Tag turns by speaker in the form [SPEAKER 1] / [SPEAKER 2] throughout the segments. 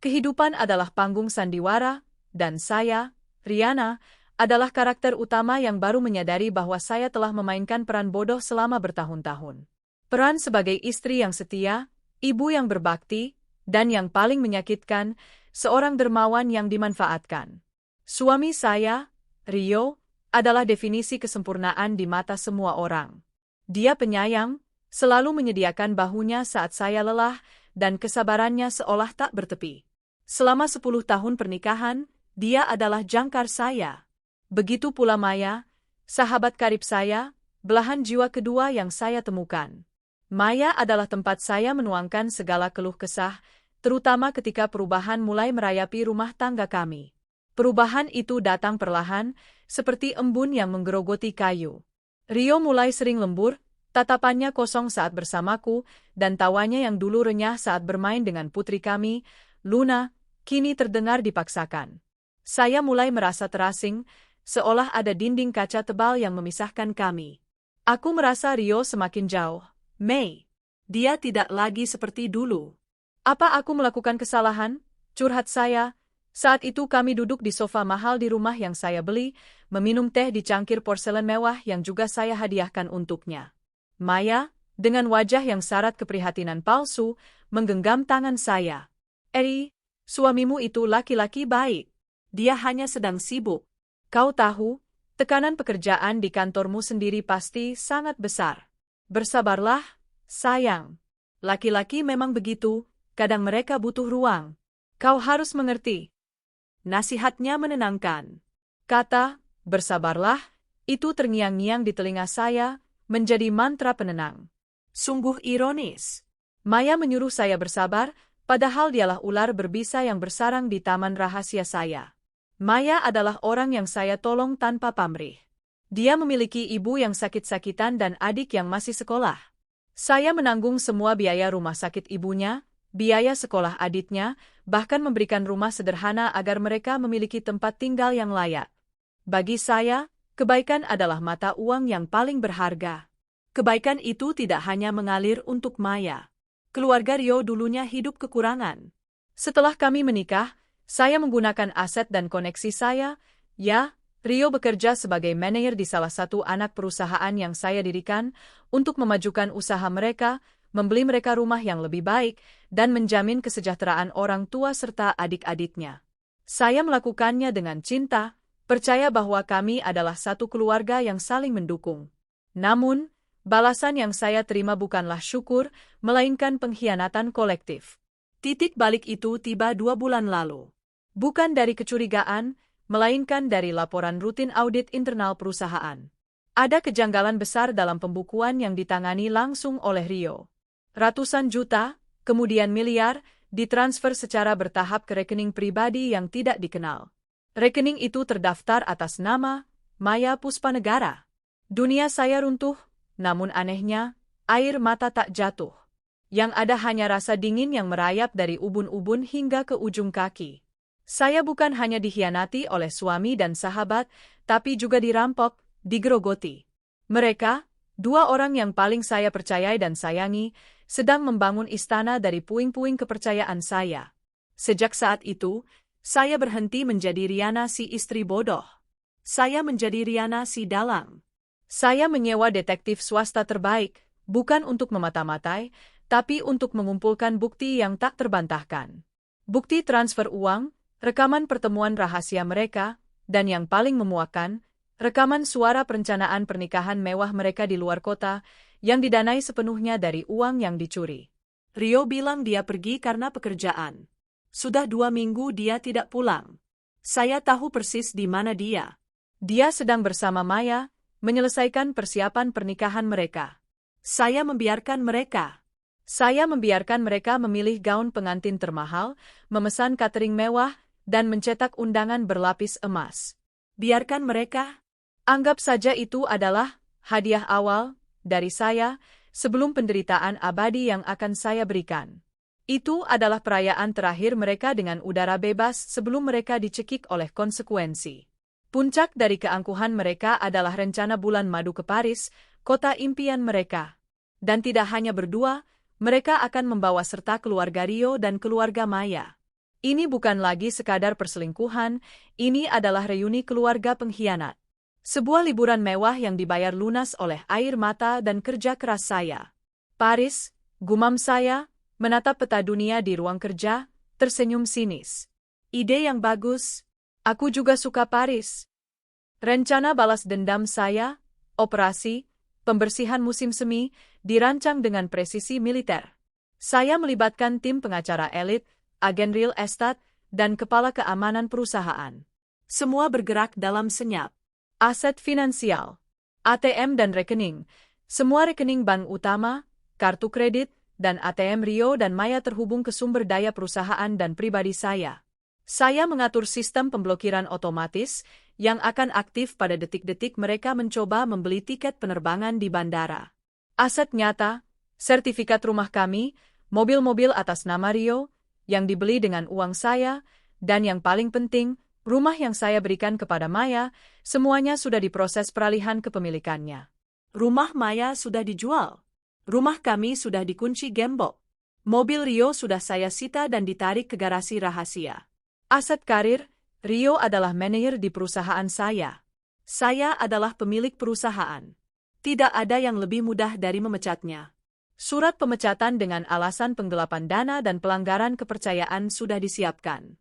[SPEAKER 1] Kehidupan adalah panggung sandiwara, dan saya, Rihanna, adalah karakter utama yang baru menyadari bahwa saya telah memainkan peran bodoh selama bertahun-tahun. Peran sebagai istri yang setia, ibu yang berbakti, dan yang paling menyakitkan, seorang dermawan yang dimanfaatkan. Suami saya, Rio, adalah definisi kesempurnaan di mata semua orang. Dia penyayang, selalu menyediakan bahunya saat saya lelah, dan kesabarannya seolah tak bertepi. Selama 10 tahun pernikahan, dia adalah jangkar saya. Begitu pula Maya, sahabat karib saya, belahan jiwa kedua yang saya temukan. Maya adalah tempat saya menuangkan segala keluh kesah, terutama ketika perubahan mulai merayapi rumah tangga kami. Perubahan itu datang perlahan, seperti embun yang menggerogoti kayu. Rio mulai sering lembur, tatapannya kosong saat bersamaku, dan tawanya yang dulu renyah saat bermain dengan putri kami, Luna, kini terdengar dipaksakan. Saya mulai merasa terasing, seolah ada dinding kaca tebal yang memisahkan kami. Aku merasa Rio semakin jauh. Mei, dia tidak lagi seperti dulu. Apa aku melakukan kesalahan? Curhat saya. Saat itu kami duduk di sofa mahal di rumah yang saya beli, meminum teh di cangkir porselen mewah yang juga saya hadiahkan untuknya. Maya, dengan wajah yang syarat keprihatinan palsu, menggenggam tangan saya. Eri, suamimu itu laki-laki baik. Dia hanya sedang sibuk. Kau tahu, tekanan pekerjaan di kantormu sendiri pasti sangat besar. Bersabarlah, sayang. Laki-laki memang begitu, kadang mereka butuh ruang. Kau harus mengerti. Nasihatnya menenangkan. Kata, bersabarlah, itu terngiang-ngiang di telinga saya, menjadi mantra penenang. Sungguh ironis. Maya menyuruh saya bersabar, padahal dialah ular berbisa yang bersarang di taman rahasia saya. Maya adalah orang yang saya tolong tanpa pamrih. Dia memiliki ibu yang sakit-sakitan dan adik yang masih sekolah. Saya menanggung semua biaya rumah sakit ibunya, biaya sekolah adiknya, bahkan memberikan rumah sederhana agar mereka memiliki tempat tinggal yang layak. Bagi saya, kebaikan adalah mata uang yang paling berharga. Kebaikan itu tidak hanya mengalir untuk Maya. Keluarga Rio dulunya hidup kekurangan. Setelah kami menikah, saya menggunakan aset dan koneksi saya. Rio bekerja sebagai manajer di salah satu anak perusahaan yang saya dirikan untuk memajukan usaha mereka, membeli mereka rumah yang lebih baik, dan menjamin kesejahteraan orang tua serta adik-adiknya. Saya melakukannya dengan cinta, percaya bahwa kami adalah satu keluarga yang saling mendukung. Namun, balasan yang saya terima bukanlah syukur, melainkan pengkhianatan kolektif. Titik balik itu tiba 2 bulan lalu. Bukan dari kecurigaan, melainkan dari laporan rutin audit internal perusahaan. Ada kejanggalan besar dalam pembukuan yang ditangani langsung oleh Rio. Ratusan juta, kemudian miliar, ditransfer secara bertahap ke rekening pribadi yang tidak dikenal. Rekening itu terdaftar atas nama Maya Puspanegara. Dunia saya runtuh, namun anehnya, air mata tak jatuh. Yang ada hanya rasa dingin yang merayap dari ubun-ubun hingga ke ujung kaki. Saya bukan hanya dikhianati oleh suami dan sahabat, tapi juga dirampok, digerogoti. Mereka, 2 orang yang paling saya percayai dan sayangi, sedang membangun istana dari puing-puing kepercayaan saya. Sejak saat itu, saya berhenti menjadi Rihanna si istri bodoh. Saya menjadi Rihanna si dalang. Saya menyewa detektif swasta terbaik, bukan untuk memata-matai, tapi untuk mengumpulkan bukti yang tak terbantahkan. Bukti transfer uang, rekaman pertemuan rahasia mereka, dan yang paling memuakkan, rekaman suara perencanaan pernikahan mewah mereka di luar kota, yang didanai sepenuhnya dari uang yang dicuri. Rio bilang dia pergi karena pekerjaan. Sudah 2 minggu dia tidak pulang. Saya tahu persis di mana dia. Dia sedang bersama Maya, menyelesaikan persiapan pernikahan mereka. Saya membiarkan mereka. Saya membiarkan mereka memilih gaun pengantin termahal, memesan catering mewah, dan mencetak undangan berlapis emas. Biarkan mereka. Anggap saja itu adalah hadiah awal dari saya sebelum penderitaan abadi yang akan saya berikan. Itu adalah perayaan terakhir mereka dengan udara bebas sebelum mereka dicekik oleh konsekuensi. Puncak dari keangkuhan mereka adalah rencana bulan madu ke Paris, kota impian mereka. Dan tidak hanya berdua, mereka akan membawa serta keluarga Rio dan keluarga Maya. Ini bukan lagi sekadar perselingkuhan, ini adalah reuni keluarga pengkhianat. Sebuah liburan mewah yang dibayar lunas oleh air mata dan kerja keras saya. Paris, gumam saya, menatap peta dunia di ruang kerja, tersenyum sinis. Ide yang bagus. Aku juga suka Paris. Rencana balas dendam saya, operasi, pembersihan musim semi, dirancang dengan presisi militer. Saya melibatkan tim pengacara elit, agen real estate, dan kepala keamanan perusahaan. Semua bergerak dalam senyap. Aset finansial, ATM dan rekening, semua rekening bank utama, kartu kredit, dan ATM Rio dan Maya terhubung ke sumber daya perusahaan dan pribadi saya. Saya mengatur sistem pemblokiran otomatis yang akan aktif pada detik-detik mereka mencoba membeli tiket penerbangan di bandara. Aset nyata, sertifikat rumah kami, mobil-mobil atas nama Rio, yang dibeli dengan uang saya, dan yang paling penting, rumah yang saya berikan kepada Maya, semuanya sudah diproses peralihan kepemilikannya. Rumah Maya sudah dijual. Rumah kami sudah dikunci gembok. Mobil Rio sudah saya sita dan ditarik ke garasi rahasia. Aset karir, Rio adalah manajer di perusahaan saya. Saya adalah pemilik perusahaan. Tidak ada yang lebih mudah dari memecatnya. Surat pemecatan dengan alasan penggelapan dana dan pelanggaran kepercayaan sudah disiapkan.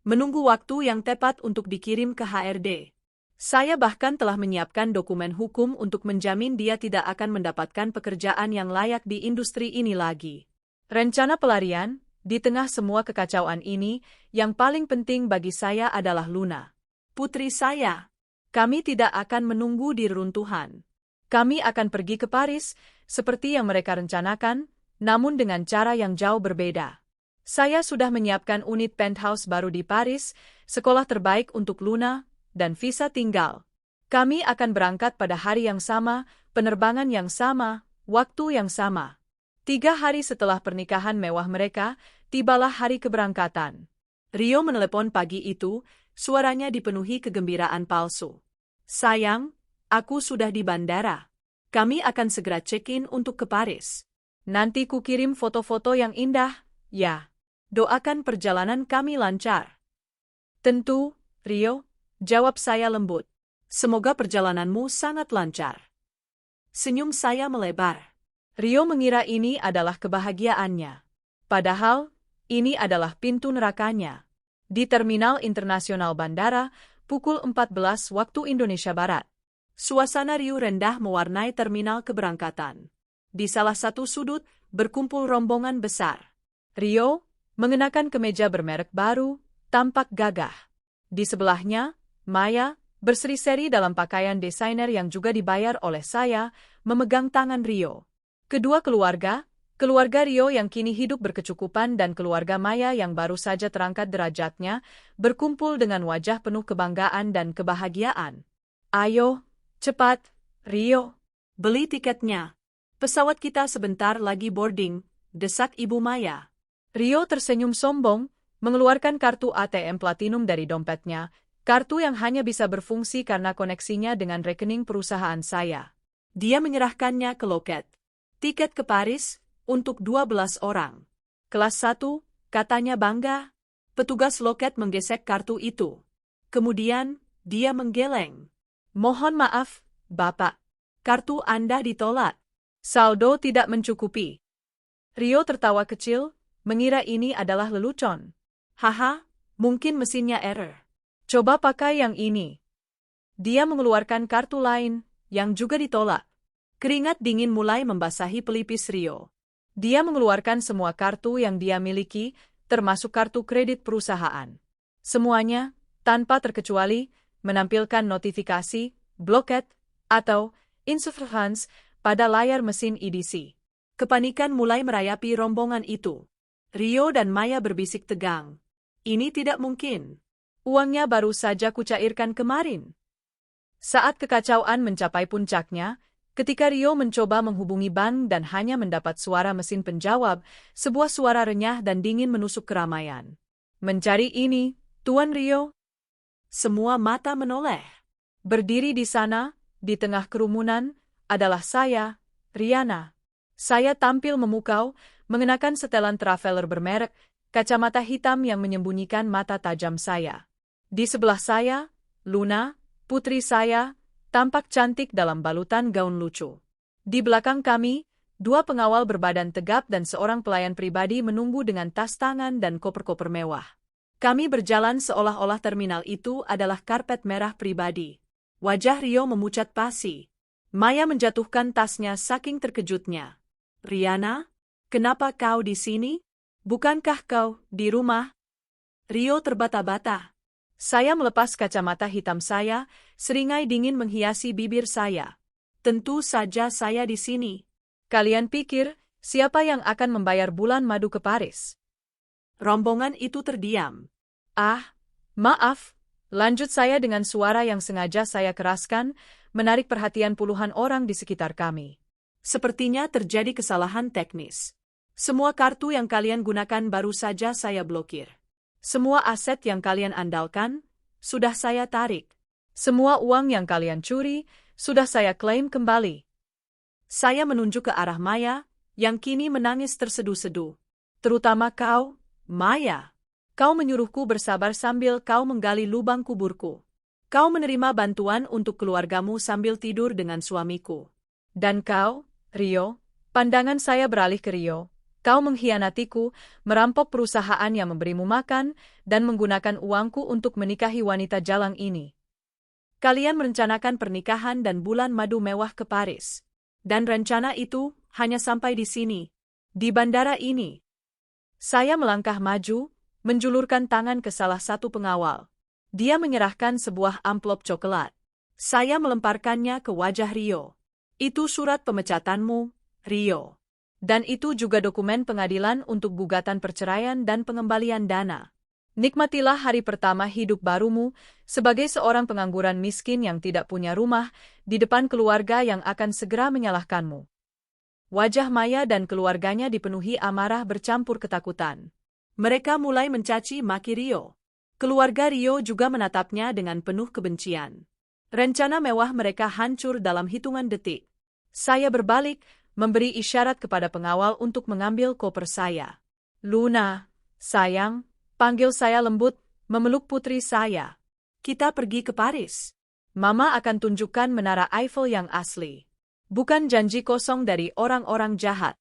[SPEAKER 1] Menunggu waktu yang tepat untuk dikirim ke HRD. Saya bahkan telah menyiapkan dokumen hukum untuk menjamin dia tidak akan mendapatkan pekerjaan yang layak di industri ini lagi. Rencana pelarian, di tengah semua kekacauan ini, yang paling penting bagi saya adalah Luna. Putri saya. Kami tidak akan menunggu di reruntuhan. Kami akan pergi ke Paris, seperti yang mereka rencanakan, namun dengan cara yang jauh berbeda. Saya sudah menyiapkan unit penthouse baru di Paris, sekolah terbaik untuk Luna, dan visa tinggal. Kami akan berangkat pada hari yang sama, penerbangan yang sama, waktu yang sama. 3 hari setelah pernikahan mewah mereka, tibalah hari keberangkatan. Rio menelepon pagi itu, suaranya dipenuhi kegembiraan palsu. Sayang, aku sudah di bandara. Kami akan segera check-in untuk ke Paris. Nanti kukirim foto-foto yang indah, ya. Doakan perjalanan kami lancar. Tentu, Rio, jawab saya lembut. Semoga perjalananmu sangat lancar. Senyum saya melebar. Rio mengira ini adalah kebahagiaannya. Padahal, ini adalah pintu nerakanya. Di Terminal Internasional Bandara, pukul 14 waktu Indonesia Barat. Suasana riuh rendah mewarnai terminal keberangkatan. Di salah satu sudut, berkumpul rombongan besar. Rio, mengenakan kemeja bermerek baru, tampak gagah. Di sebelahnya, Maya, berseri-seri dalam pakaian desainer yang juga dibayar oleh saya, memegang tangan Rio. Kedua keluarga Rio yang kini hidup berkecukupan dan keluarga Maya yang baru saja terangkat derajatnya, berkumpul dengan wajah penuh kebanggaan dan kebahagiaan. Ayo, cepat, Rio. Beli tiketnya. Pesawat kita sebentar lagi boarding, desak Ibu Maya. Rio tersenyum sombong, mengeluarkan kartu ATM Platinum dari dompetnya, kartu yang hanya bisa berfungsi karena koneksinya dengan rekening perusahaan saya. Dia menyerahkannya ke loket. Tiket ke Paris, untuk 12 orang. Kelas 1, katanya bangga. Petugas loket menggesek kartu itu. Kemudian, dia menggeleng. Mohon maaf, Bapak. Kartu Anda ditolak. Saldo tidak mencukupi. Rio tertawa kecil, mengira ini adalah lelucon. Haha, mungkin mesinnya error. Coba pakai yang ini. Dia mengeluarkan kartu lain, yang juga ditolak. Keringat dingin mulai membasahi pelipis Rio. Dia mengeluarkan semua kartu yang dia miliki, termasuk kartu kredit perusahaan. Semuanya, tanpa terkecuali, menampilkan notifikasi, blocked, atau insufference pada layar mesin EDC. Kepanikan mulai merayapi rombongan itu. Rio dan Maya berbisik tegang. Ini tidak mungkin. Uangnya baru saja kucairkan kemarin. Saat kekacauan mencapai puncaknya, ketika Rio mencoba menghubungi bank dan hanya mendapat suara mesin penjawab, sebuah suara renyah dan dingin menusuk keramaian. Mencari ini, Tuan Rio? Semua mata menoleh. Berdiri di sana, di tengah kerumunan, adalah saya, Riana. Saya tampil memukau, mengenakan setelan traveler bermerek, kacamata hitam yang menyembunyikan mata tajam saya. Di sebelah saya, Luna, putri saya, tampak cantik dalam balutan gaun lucu. Di belakang kami, dua pengawal berbadan tegap dan seorang pelayan pribadi menunggu dengan tas tangan dan koper-koper mewah. Kami berjalan seolah-olah terminal itu adalah karpet merah pribadi. Wajah Rio memucat pasi. Maya menjatuhkan tasnya saking terkejutnya. Riana, kenapa kau di sini? Bukankah kau di rumah? Rio terbata-bata. Saya melepas kacamata hitam saya, seringai dingin menghiasi bibir saya. Tentu saja saya di sini. Kalian pikir, siapa yang akan membayar bulan madu ke Paris? Rombongan itu terdiam. Ah, maaf, lanjut saya dengan suara yang sengaja saya keraskan, menarik perhatian puluhan orang di sekitar kami. Sepertinya terjadi kesalahan teknis. Semua kartu yang kalian gunakan baru saja saya blokir. Semua aset yang kalian andalkan, sudah saya tarik. Semua uang yang kalian curi, sudah saya klaim kembali. Saya menunjuk ke arah Maya, yang kini menangis terseduh-seduh. Terutama kau, Maya. Kau menyuruhku bersabar sambil kau menggali lubang kuburku. Kau menerima bantuan untuk keluargamu sambil tidur dengan suamiku. Dan kau, Rio, pandangan saya beralih ke Rio. Kau mengkhianatiku, merampok perusahaan yang memberimu makan, dan menggunakan uangku untuk menikahi wanita jalang ini. Kalian merencanakan pernikahan dan bulan madu mewah ke Paris. Dan rencana itu hanya sampai di sini, di bandara ini. Saya melangkah maju, menjulurkan tangan ke salah satu pengawal. Dia menyerahkan sebuah amplop coklat. Saya melemparkannya ke wajah Rio. Itu surat pemecatanmu, Rio. Dan itu juga dokumen pengadilan untuk gugatan perceraian dan pengembalian dana. Nikmatilah hari pertama hidup barumu sebagai seorang pengangguran miskin yang tidak punya rumah di depan keluarga yang akan segera menyalahkanmu. Wajah Maya dan keluarganya dipenuhi amarah bercampur ketakutan. Mereka mulai mencaci maki Rio. Keluarga Rio juga menatapnya dengan penuh kebencian. Rencana mewah mereka hancur dalam hitungan detik. Saya berbalik, memberi isyarat kepada pengawal untuk mengambil koper saya. Luna, sayang, panggil saya lembut, memeluk putri saya. Kita pergi ke Paris. Mama akan tunjukkan menara Eiffel yang asli. Bukan janji kosong dari orang-orang jahat.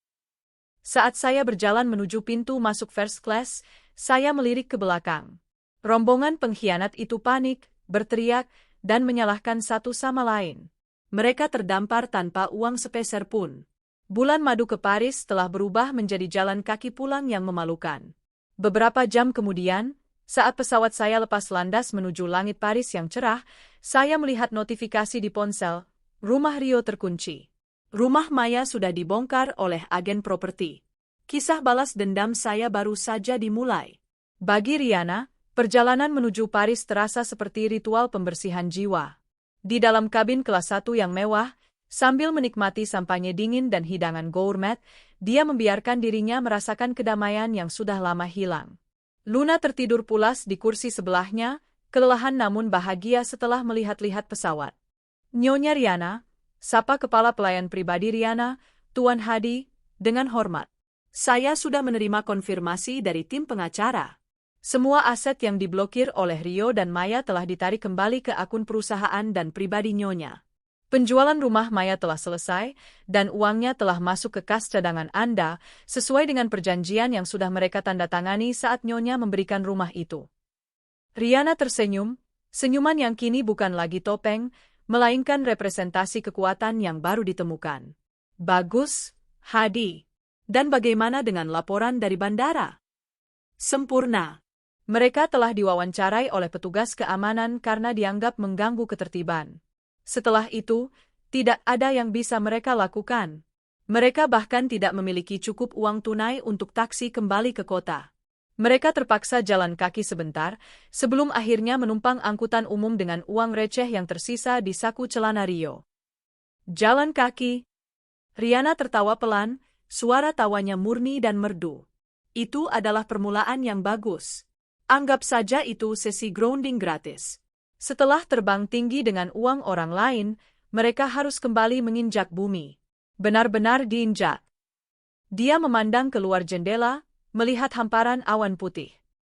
[SPEAKER 1] Saat saya berjalan menuju pintu masuk first class, saya melirik ke belakang. Rombongan pengkhianat itu panik, berteriak, dan menyalahkan satu sama lain. Mereka terdampar tanpa uang sepeser pun. Bulan madu ke Paris telah berubah menjadi jalan kaki pulang yang memalukan. Beberapa jam kemudian, saat pesawat saya lepas landas menuju langit Paris yang cerah, saya melihat notifikasi di ponsel. Rumah Rio terkunci. Rumah Maya sudah dibongkar oleh agen properti. Kisah balas dendam saya baru saja dimulai. Bagi Riana, perjalanan menuju Paris terasa seperti ritual pembersihan jiwa. Di dalam kabin kelas 1 yang mewah, sambil menikmati sampanye dingin dan hidangan gourmet, dia membiarkan dirinya merasakan kedamaian yang sudah lama hilang. Luna tertidur pulas di kursi sebelahnya, kelelahan namun bahagia setelah melihat-lihat pesawat. Nyonya Riana, sapa kepala pelayan pribadi Riana, Tuan Hadi, dengan hormat. Saya sudah menerima konfirmasi dari tim pengacara. Semua aset yang diblokir oleh Rio dan Maya telah ditarik kembali ke akun perusahaan dan pribadi Nyonya. Penjualan rumah Maya telah selesai, dan uangnya telah masuk ke kas cadangan Anda, sesuai dengan perjanjian yang sudah mereka tanda tangani saat Nyonya memberikan rumah itu. Riana tersenyum, senyuman yang kini bukan lagi topeng, melainkan representasi kekuatan yang baru ditemukan. Bagus, Hadi. Dan bagaimana dengan laporan dari bandara? Sempurna. Mereka telah diwawancarai oleh petugas keamanan karena dianggap mengganggu ketertiban. Setelah itu, tidak ada yang bisa mereka lakukan. Mereka bahkan tidak memiliki cukup uang tunai untuk taksi kembali ke kota. Mereka terpaksa jalan kaki sebentar, sebelum akhirnya menumpang angkutan umum dengan uang receh yang tersisa di saku celana Rio. Jalan kaki. Riana tertawa pelan, suara tawanya murni dan merdu. Itu adalah permulaan yang bagus. Anggap saja itu sesi grounding gratis. Setelah terbang tinggi dengan uang orang lain, mereka harus kembali menginjak bumi. Benar-benar diinjak. Dia memandang keluar jendela, melihat hamparan awan putih.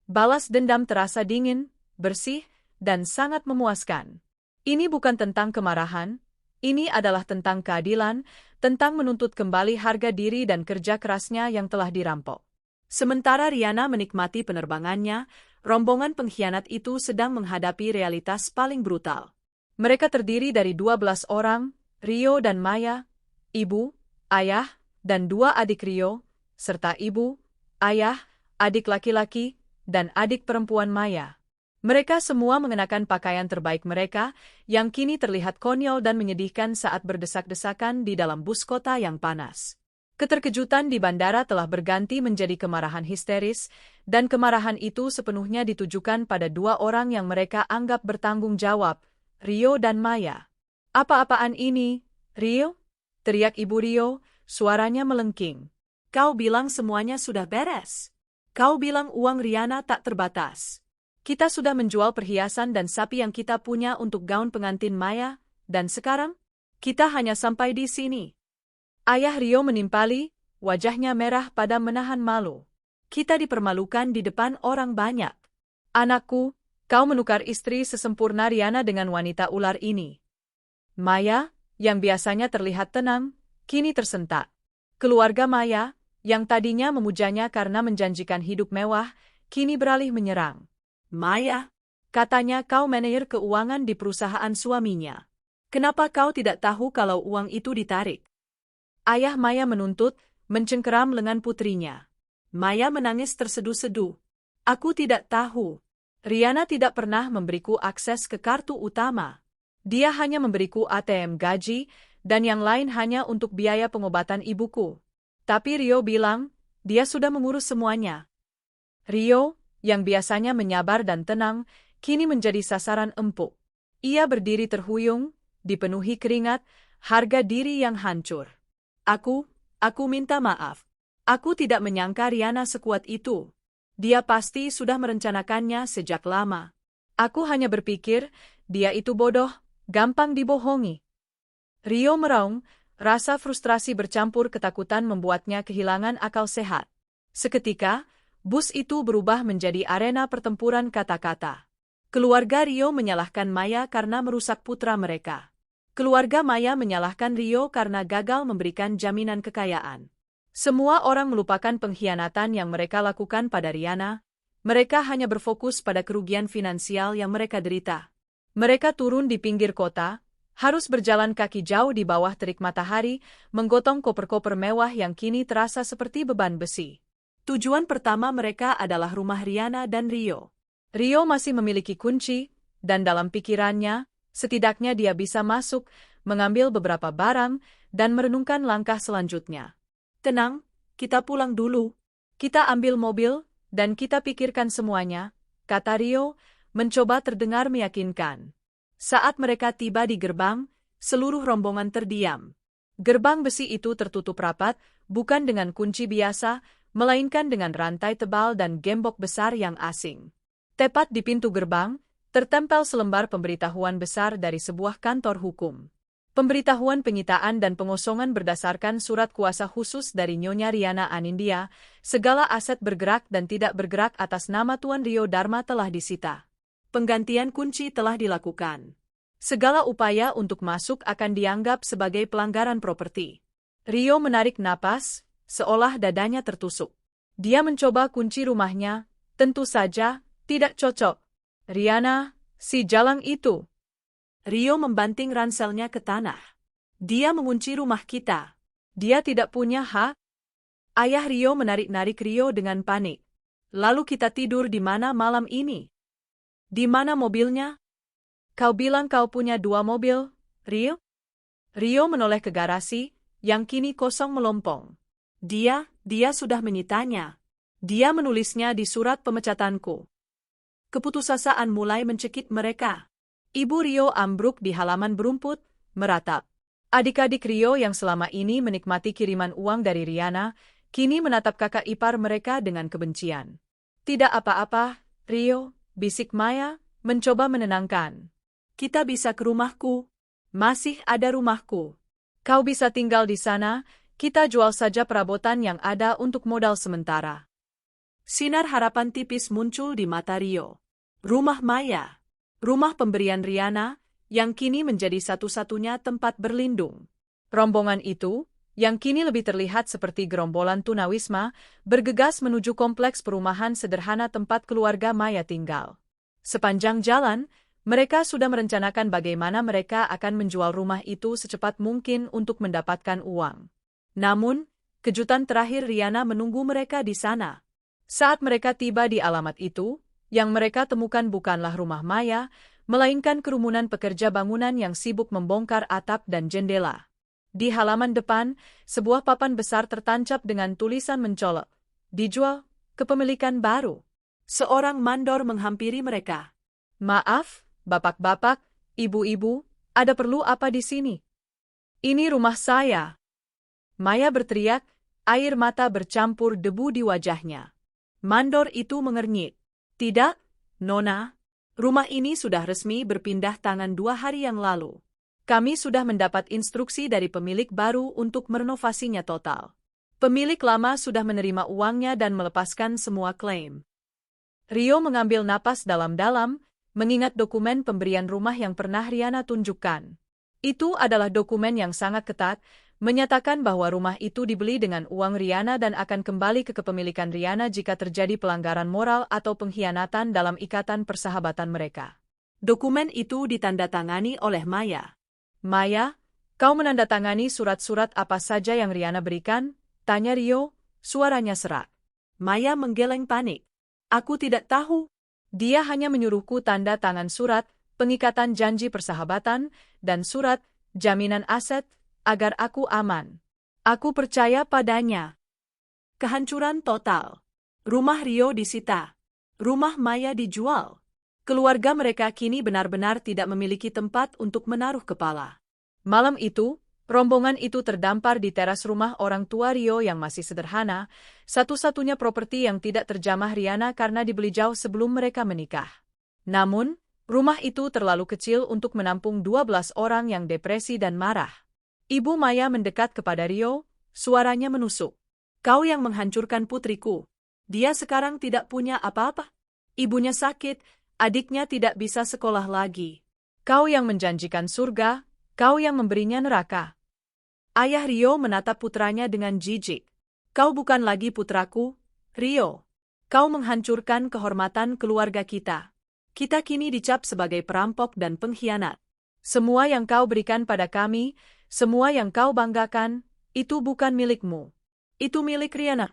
[SPEAKER 1] Balas dendam terasa dingin, bersih, dan sangat memuaskan. Ini bukan tentang kemarahan, ini adalah tentang keadilan, tentang menuntut kembali harga diri dan kerja kerasnya yang telah dirampok. Sementara Riana menikmati penerbangannya, rombongan pengkhianat itu sedang menghadapi realitas paling brutal. Mereka terdiri dari 12 orang, Rio dan Maya, ibu, ayah, dan 2 adik Rio, serta ibu, ayah, adik laki-laki, dan adik perempuan Maya. Mereka semua mengenakan pakaian terbaik mereka, yang kini terlihat konyol dan menyedihkan saat berdesak-desakan di dalam bus kota yang panas. Keterkejutan di bandara telah berganti menjadi kemarahan histeris, dan kemarahan itu sepenuhnya ditujukan pada 2 orang yang mereka anggap bertanggung jawab, Rio dan Maya. "Apa-apaan ini, Rio?" teriak Ibu Rio, suaranya melengking. "Kau bilang semuanya sudah beres. Kau bilang uang Riana tak terbatas. Kita sudah menjual perhiasan dan sapi yang kita punya untuk gaun pengantin Maya, dan sekarang, kita hanya sampai di sini." Ayah Rio menimpali, wajahnya merah pada menahan malu. "Kita dipermalukan di depan orang banyak. Anakku, kau menukar istri sesempurna Riana dengan wanita ular ini." Maya, yang biasanya terlihat tenang, kini tersentak. Keluarga Maya, yang tadinya memujanya karena menjanjikan hidup mewah, kini beralih menyerang. "Maya, katanya kau manajer keuangan di perusahaan suaminya. Kenapa kau tidak tahu kalau uang itu ditarik?" Ayah Maya menuntut, mencengkeram lengan putrinya. Maya menangis terseduh-seduh. "Aku tidak tahu. Riana tidak pernah memberiku akses ke kartu utama. Dia hanya memberiku ATM gaji, dan yang lain hanya untuk biaya pengobatan ibuku. Tapi Rio bilang, dia sudah mengurus semuanya." Rio, yang biasanya menyabar dan tenang, kini menjadi sasaran empuk. Ia berdiri terhuyung, dipenuhi keringat, harga diri yang hancur. Aku minta maaf. Aku tidak menyangka Riana sekuat itu. Dia pasti sudah merencanakannya sejak lama. Aku hanya berpikir, dia itu bodoh, gampang dibohongi." Rio meraung, rasa frustrasi bercampur ketakutan membuatnya kehilangan akal sehat. Seketika, bus itu berubah menjadi arena pertempuran kata-kata. Keluarga Rio menyalahkan Maya karena merusak putra mereka. Keluarga Maya menyalahkan Rio karena gagal memberikan jaminan kekayaan. Semua orang melupakan pengkhianatan yang mereka lakukan pada Riana. Mereka hanya berfokus pada kerugian finansial yang mereka derita. Mereka turun di pinggir kota, harus berjalan kaki jauh di bawah terik matahari, menggotong koper-koper mewah yang kini terasa seperti beban besi. Tujuan pertama mereka adalah rumah Riana dan Rio. Rio masih memiliki kunci, dan dalam pikirannya, setidaknya dia bisa masuk, mengambil beberapa barang, dan merenungkan langkah selanjutnya. "Tenang, kita pulang dulu. Kita ambil mobil, dan kita pikirkan semuanya," kata Rio, mencoba terdengar meyakinkan. Saat mereka tiba di gerbang, seluruh rombongan terdiam. Gerbang besi itu tertutup rapat, bukan dengan kunci biasa, melainkan dengan rantai tebal dan gembok besar yang asing. Tepat di pintu gerbang, tertempel selembar pemberitahuan besar dari sebuah kantor hukum. Pemberitahuan penyitaan dan pengosongan berdasarkan surat kuasa khusus dari Nyonya Riana Anindya, segala aset bergerak dan tidak bergerak atas nama Tuan Rio Dharma telah disita. Penggantian kunci telah dilakukan. Segala upaya untuk masuk akan dianggap sebagai pelanggaran properti. Rio menarik napas, seolah dadanya tertusuk. Dia mencoba kunci rumahnya, tentu saja, tidak cocok. "Riana, si jalang itu." Rio membanting ranselnya ke tanah. "Dia mengunci rumah kita. Dia tidak punya hak." Ayah Rio menarik-narik Rio dengan panik. "Lalu kita tidur di mana malam ini? Di mana mobilnya? Kau bilang kau punya 2 mobil, Rio?" Rio menoleh ke garasi, yang kini kosong melompong. Dia sudah menyitanya. Dia menulisnya di surat pemecatanku." Keputusasaan mulai mencekik mereka. Ibu Rio ambruk di halaman berumput, meratap. Adik-adik Rio yang selama ini menikmati kiriman uang dari Riana, kini menatap kakak ipar mereka dengan kebencian. "Tidak apa-apa, Rio," bisik Maya, mencoba menenangkan. "Kita bisa ke rumahku. Masih ada rumahku. Kau bisa tinggal di sana, kita jual saja perabotan yang ada untuk modal sementara."
[SPEAKER 2] Sinar harapan tipis muncul di mata Rio. Rumah Maya. Rumah pemberian Riana, yang kini menjadi satu-satunya tempat berlindung.
[SPEAKER 1] Rombongan itu, yang kini lebih terlihat seperti gerombolan tunawisma, bergegas menuju kompleks perumahan sederhana tempat keluarga Maya tinggal. Sepanjang jalan, mereka sudah merencanakan bagaimana mereka akan menjual rumah itu secepat mungkin untuk mendapatkan uang. Namun, kejutan terakhir Riana menunggu mereka di sana. Saat mereka tiba di alamat itu, yang mereka temukan bukanlah rumah Maya, melainkan kerumunan pekerja bangunan yang sibuk membongkar atap dan jendela. Di halaman depan, sebuah papan besar tertancap dengan tulisan mencolok, "Dijual, kepemilikan baru."
[SPEAKER 2] Seorang mandor menghampiri mereka.
[SPEAKER 1] "Maaf, bapak-bapak, ibu-ibu, ada perlu apa di sini? Ini rumah saya." Maya berteriak, air mata bercampur debu di wajahnya. Mandor itu mengernyit. "Tidak, Nona. Rumah ini sudah resmi berpindah tangan 2 hari yang lalu. Kami sudah mendapat instruksi dari pemilik baru untuk merenovasinya total. Pemilik lama sudah menerima uangnya dan melepaskan semua klaim." Rio mengambil napas dalam-dalam, mengingat dokumen pemberian rumah yang pernah Riana tunjukkan. Itu adalah dokumen yang sangat ketat, menyatakan bahwa rumah itu dibeli dengan uang Riana dan akan kembali ke kepemilikan Riana jika terjadi pelanggaran moral atau pengkhianatan dalam ikatan persahabatan mereka.
[SPEAKER 2] Dokumen itu ditandatangani oleh Maya.
[SPEAKER 1] "Maya, kau menandatangani surat-surat apa saja yang Riana berikan?" tanya Rio, suaranya serak.
[SPEAKER 2] Maya menggeleng panik. "Aku tidak tahu."
[SPEAKER 1] "Dia hanya menyuruhku tanda tangan surat, pengikatan janji persahabatan, dan surat, jaminan aset, agar aku aman. Aku percaya padanya."
[SPEAKER 2] Kehancuran total. Rumah Rio disita. Rumah Maya dijual. Keluarga mereka kini benar-benar tidak memiliki tempat untuk menaruh kepala.
[SPEAKER 1] Malam itu, rombongan itu terdampar di teras rumah orang tua Rio yang masih sederhana, satu-satunya properti yang tidak terjamah Riana karena dibeli jauh sebelum mereka menikah. Namun, rumah itu terlalu kecil untuk menampung 12 orang yang depresi dan marah. Ibu Maya mendekat kepada Rio, suaranya menusuk.
[SPEAKER 2] "Kau yang menghancurkan putriku. Dia sekarang tidak punya apa-apa. Ibunya sakit, adiknya tidak bisa sekolah lagi.
[SPEAKER 1] Kau yang menjanjikan surga, kau yang memberinya neraka."
[SPEAKER 2] Ayah Rio menatap putranya dengan jijik. "Kau bukan lagi putraku, Rio. Kau menghancurkan kehormatan keluarga kita. Kita kini dicap sebagai perampok dan pengkhianat.
[SPEAKER 1] Semua yang kau berikan pada kami, semua yang kau banggakan, itu bukan milikmu. Itu milik Riana."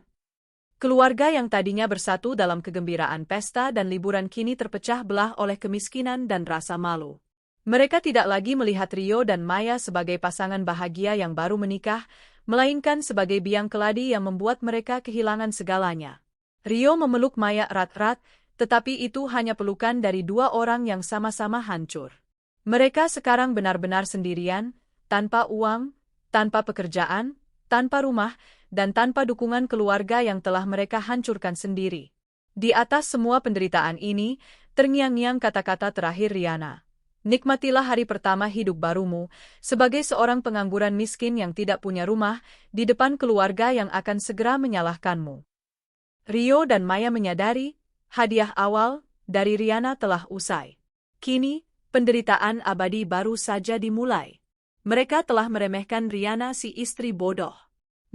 [SPEAKER 1] Keluarga yang tadinya bersatu dalam kegembiraan pesta dan liburan kini terpecah belah oleh kemiskinan dan rasa malu. Mereka tidak lagi melihat Rio dan Maya sebagai pasangan bahagia yang baru menikah, melainkan sebagai biang keladi yang membuat mereka kehilangan segalanya. Rio memeluk Maya erat-erat, tetapi itu hanya pelukan dari 2 orang yang sama-sama hancur. Mereka sekarang benar-benar sendirian, tanpa uang, tanpa pekerjaan, tanpa rumah, dan tanpa dukungan keluarga yang telah mereka hancurkan sendiri. Di atas semua penderitaan ini, terngiang-ngiang kata-kata terakhir Riana. "Nikmatilah hari pertama hidup barumu, sebagai seorang pengangguran miskin yang tidak punya rumah, di depan keluarga yang akan segera menyalahkanmu." Rio dan Maya menyadari, hadiah awal dari Riana telah usai. Kini, penderitaan abadi baru saja dimulai. Mereka telah meremehkan Riana si istri bodoh.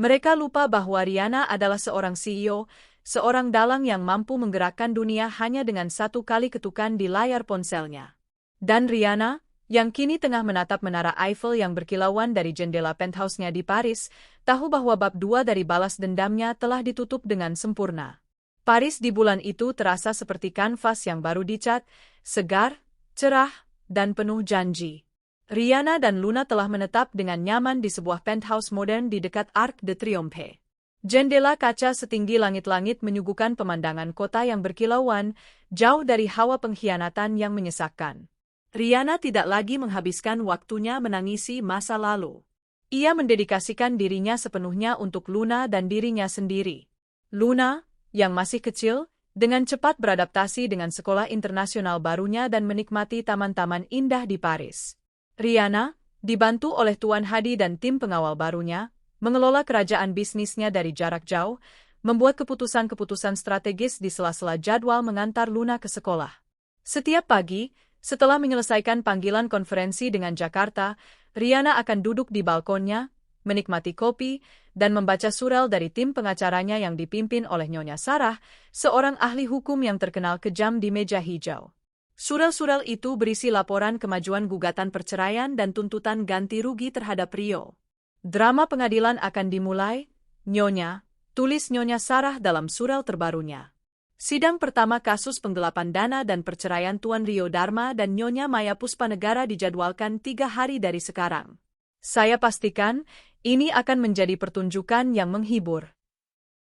[SPEAKER 1] Mereka lupa bahwa Riana adalah seorang CEO, seorang dalang yang mampu menggerakkan dunia hanya dengan 1 kali ketukan di layar ponselnya. Dan Riana, yang kini tengah menatap menara Eiffel yang berkilauan dari jendela penthouse-nya di Paris, tahu bahwa bab 2 dari balas dendamnya telah ditutup dengan sempurna. Paris di bulan itu terasa seperti kanvas yang baru dicat, segar, cerah, dan penuh janji. Riana dan Luna telah menetap dengan nyaman di sebuah penthouse modern di dekat Arc de Triomphe. Jendela kaca setinggi langit-langit menyuguhkan pemandangan kota yang berkilauan, jauh dari hawa pengkhianatan yang menyesakkan. Riana tidak lagi menghabiskan waktunya menangisi masa lalu. Ia mendedikasikan dirinya sepenuhnya untuk Luna dan dirinya sendiri. Luna, yang masih kecil, dengan cepat beradaptasi dengan sekolah internasional barunya dan menikmati taman-taman indah di Paris. Riana, dibantu oleh Tuan Hadi dan tim pengawal barunya, mengelola kerajaan bisnisnya dari jarak jauh, membuat keputusan-keputusan strategis di sela-sela jadwal mengantar Luna ke sekolah. Setiap pagi, setelah menyelesaikan panggilan konferensi dengan Jakarta, Riana akan duduk di balkonnya, menikmati kopi, dan membaca surel dari tim pengacaranya yang dipimpin oleh Nyonya Sarah, seorang ahli hukum yang terkenal kejam di meja hijau. Surel-surel itu berisi laporan kemajuan gugatan perceraian dan tuntutan ganti rugi terhadap Rio. Drama pengadilan akan dimulai, Nyonya, tulis Nyonya Sarah dalam surel terbarunya. Sidang pertama kasus penggelapan dana dan perceraian Tuan Rio Dharma dan Nyonya Maya Puspanegara dijadwalkan 3 hari dari sekarang. Saya pastikan, ini akan menjadi pertunjukan yang menghibur.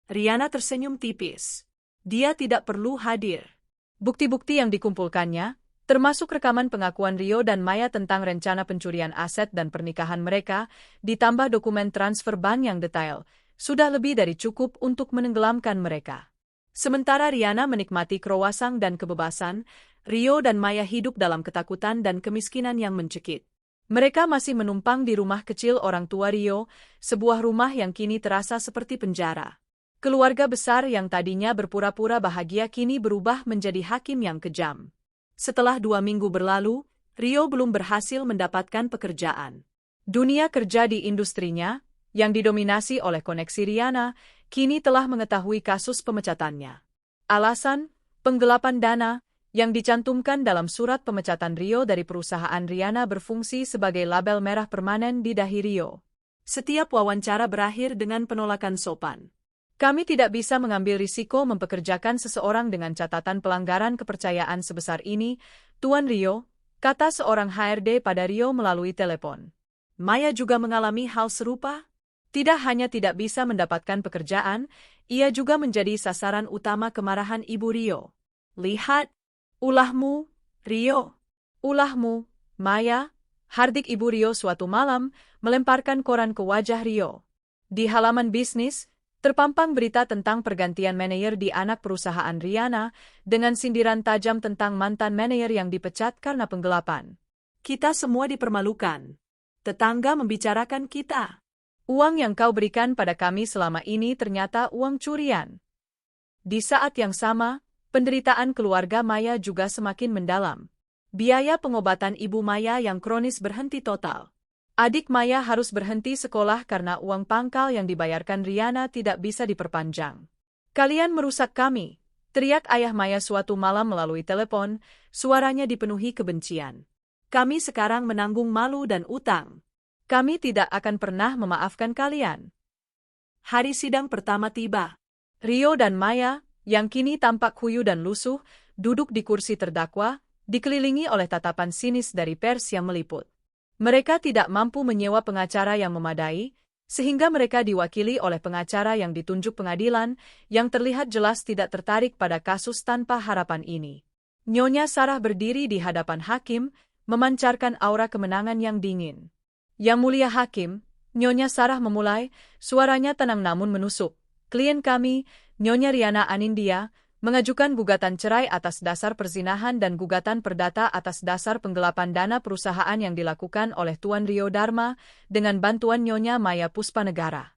[SPEAKER 2] Riana tersenyum tipis. Dia tidak perlu hadir.
[SPEAKER 1] Bukti-bukti yang dikumpulkannya, termasuk rekaman pengakuan Rio dan Maya tentang rencana pencurian aset dan pernikahan mereka, ditambah dokumen transfer bank yang detail, sudah lebih dari cukup untuk menenggelamkan mereka. Sementara Riana menikmati kroasang dan kebebasan, Rio dan Maya hidup dalam ketakutan dan kemiskinan yang mencekik. Mereka masih menumpang di rumah kecil orang tua Rio, sebuah rumah yang kini terasa seperti penjara. Keluarga besar yang tadinya berpura-pura bahagia kini berubah menjadi hakim yang kejam. Setelah 2 minggu berlalu, Rio belum berhasil mendapatkan pekerjaan. Dunia kerja di industrinya, yang didominasi oleh koneksi Riana, kini telah mengetahui kasus pemecatannya. Alasan, penggelapan dana, yang dicantumkan dalam surat pemecatan Rio dari perusahaan Riana berfungsi sebagai label merah permanen di dahi Rio.
[SPEAKER 2] Setiap wawancara berakhir dengan penolakan sopan.
[SPEAKER 1] Kami tidak bisa mengambil risiko mempekerjakan seseorang dengan catatan pelanggaran kepercayaan sebesar ini, Tuan Rio, kata seorang HRD pada Rio melalui telepon.
[SPEAKER 2] Maya juga mengalami hal serupa?
[SPEAKER 1] Tidak hanya tidak bisa mendapatkan pekerjaan, ia juga menjadi sasaran utama kemarahan Ibu Rio.
[SPEAKER 2] Lihat, ulahmu, Rio.
[SPEAKER 1] Ulahmu, Maya, hardik Ibu Rio suatu malam, melemparkan koran ke wajah Rio. Di halaman bisnis, terpampang berita tentang pergantian manajer di anak perusahaan Riana, dengan sindiran tajam tentang mantan manajer yang dipecat karena penggelapan.
[SPEAKER 2] Kita semua dipermalukan. Tetangga membicarakan kita.
[SPEAKER 1] Uang yang kau berikan pada kami selama ini ternyata uang curian. Di saat yang sama, penderitaan keluarga Maya juga semakin mendalam. Biaya pengobatan ibu Maya yang kronis berhenti total. Adik Maya harus berhenti sekolah karena uang pangkal yang dibayarkan Riana tidak bisa diperpanjang. Kalian merusak kami, teriak ayah Maya suatu malam melalui telepon, suaranya dipenuhi kebencian.
[SPEAKER 2] Kami sekarang menanggung malu dan utang.
[SPEAKER 1] Kami tidak akan pernah memaafkan kalian.
[SPEAKER 2] Hari sidang pertama tiba.
[SPEAKER 1] Rio dan Maya, yang kini tampak khuyu dan lusuh, duduk di kursi terdakwa, dikelilingi oleh tatapan sinis dari pers yang meliput. Mereka tidak mampu menyewa pengacara yang memadai, sehingga mereka diwakili oleh pengacara yang ditunjuk pengadilan, yang terlihat jelas tidak tertarik pada kasus tanpa harapan ini. Nyonya Sarah berdiri di hadapan hakim, memancarkan aura kemenangan yang dingin. Yang mulia hakim, Nyonya Sarah memulai, suaranya tenang namun menusuk. Klien kami, Nyonya Riana Anindya, mengajukan gugatan cerai atas dasar perzinahan dan gugatan perdata atas dasar penggelapan dana perusahaan yang dilakukan oleh Tuan Rio Dharma dengan bantuan Nyonya Maya Puspanegara.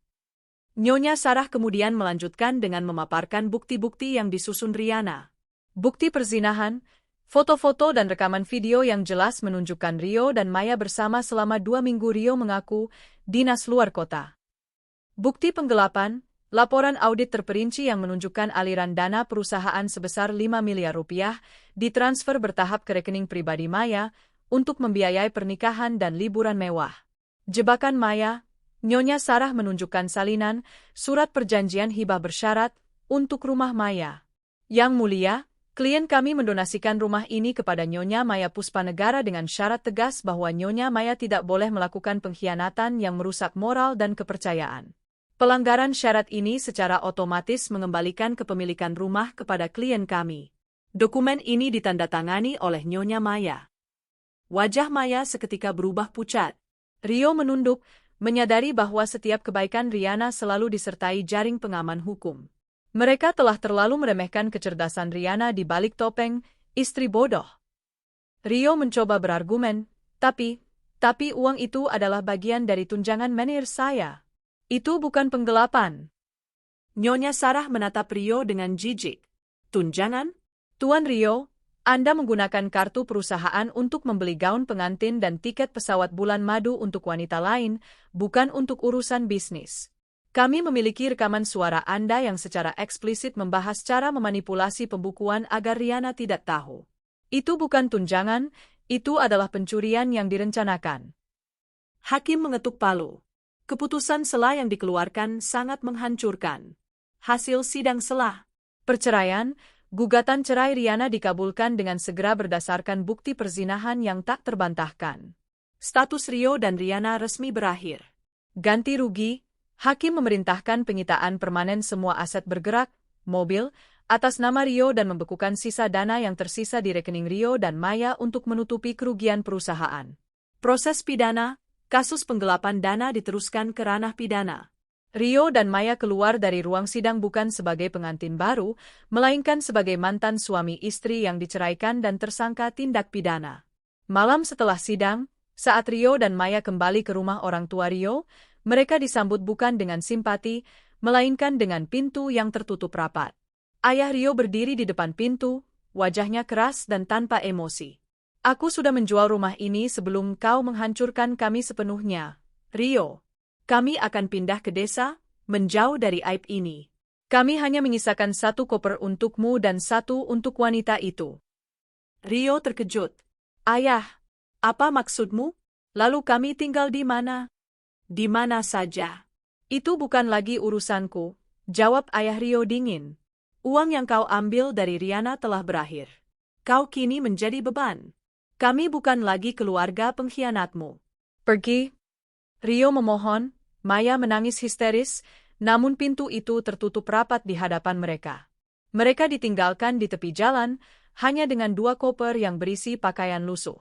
[SPEAKER 1] Nyonya Sarah kemudian melanjutkan dengan memaparkan bukti-bukti yang disusun Riana. Bukti perzinahan, foto-foto dan rekaman video yang jelas menunjukkan Rio dan Maya bersama selama 2 minggu. Rio mengaku dinas luar kota. Bukti penggelapan, laporan audit terperinci yang menunjukkan aliran dana perusahaan sebesar 5 miliar rupiah ditransfer bertahap ke rekening pribadi Maya untuk membiayai pernikahan dan liburan mewah. Jebakan Maya, Nyonya Sarah menunjukkan salinan, surat perjanjian hibah bersyarat, untuk rumah Maya. Yang mulia, klien kami mendonasikan rumah ini kepada Nyonya Maya Puspanegara dengan syarat tegas bahwa Nyonya Maya tidak boleh melakukan pengkhianatan yang merusak moral dan kepercayaan. Pelanggaran syarat ini secara otomatis mengembalikan kepemilikan rumah kepada klien kami. Dokumen ini ditandatangani oleh Nyonya Maya.
[SPEAKER 2] Wajah Maya seketika berubah pucat.
[SPEAKER 1] Rio menunduk, menyadari bahwa setiap kebaikan Riana selalu disertai jaring pengaman hukum. Mereka telah terlalu meremehkan kecerdasan Riana di balik topeng, istri bodoh. Rio mencoba berargumen, tapi uang itu adalah bagian dari tunjangan manajer saya. Itu bukan penggelapan.
[SPEAKER 2] Nyonya Sarah menatap Rio dengan jijik. Tunjangan?
[SPEAKER 1] Tuan Rio, Anda menggunakan kartu perusahaan untuk membeli gaun pengantin dan tiket pesawat bulan madu untuk wanita lain, bukan untuk urusan bisnis. Kami memiliki rekaman suara Anda yang secara eksplisit membahas cara memanipulasi pembukuan agar Riana tidak tahu. Itu bukan tunjangan, itu adalah pencurian yang direncanakan.
[SPEAKER 2] Hakim mengetuk palu. Keputusan sela yang dikeluarkan sangat menghancurkan. Hasil sidang sela.
[SPEAKER 1] Perceraian, gugatan cerai Riana dikabulkan dengan segera berdasarkan bukti perzinahan yang tak terbantahkan.
[SPEAKER 2] Status Rio dan Riana resmi berakhir.
[SPEAKER 1] Ganti rugi, hakim memerintahkan penyitaan permanen semua aset bergerak, mobil, atas nama Rio dan membekukan sisa dana yang tersisa di rekening Rio dan Maya untuk menutupi kerugian perusahaan.
[SPEAKER 2] Proses pidana, kasus penggelapan dana diteruskan ke ranah pidana.
[SPEAKER 1] Rio dan Maya keluar dari ruang sidang bukan sebagai pengantin baru, melainkan sebagai mantan suami istri yang diceraikan dan tersangka tindak pidana. Malam setelah sidang, saat Rio dan Maya kembali ke rumah orang tua Rio, mereka disambut bukan dengan simpati, melainkan dengan pintu yang tertutup rapat. Ayah Rio berdiri di depan pintu, wajahnya keras dan tanpa emosi. Aku sudah menjual rumah ini sebelum kau menghancurkan kami sepenuhnya, Rio. Kami akan pindah ke desa, menjauh dari aib ini. Kami hanya menyisakan 1 koper untukmu dan 1 untuk wanita itu.
[SPEAKER 2] Rio terkejut.
[SPEAKER 1] Ayah,
[SPEAKER 2] apa maksudmu?
[SPEAKER 1] Lalu kami tinggal di mana?
[SPEAKER 2] Di mana saja.
[SPEAKER 1] Itu bukan lagi urusanku, jawab ayah Rio dingin.
[SPEAKER 2] Uang yang kau ambil dari Riana telah berakhir. Kau kini menjadi beban. Kami bukan lagi keluarga pengkhianatmu.
[SPEAKER 1] Pergi. Rio memohon. Maya menangis histeris, namun pintu itu tertutup rapat di hadapan mereka. Mereka ditinggalkan di tepi jalan, hanya dengan 2 koper yang berisi pakaian lusuh.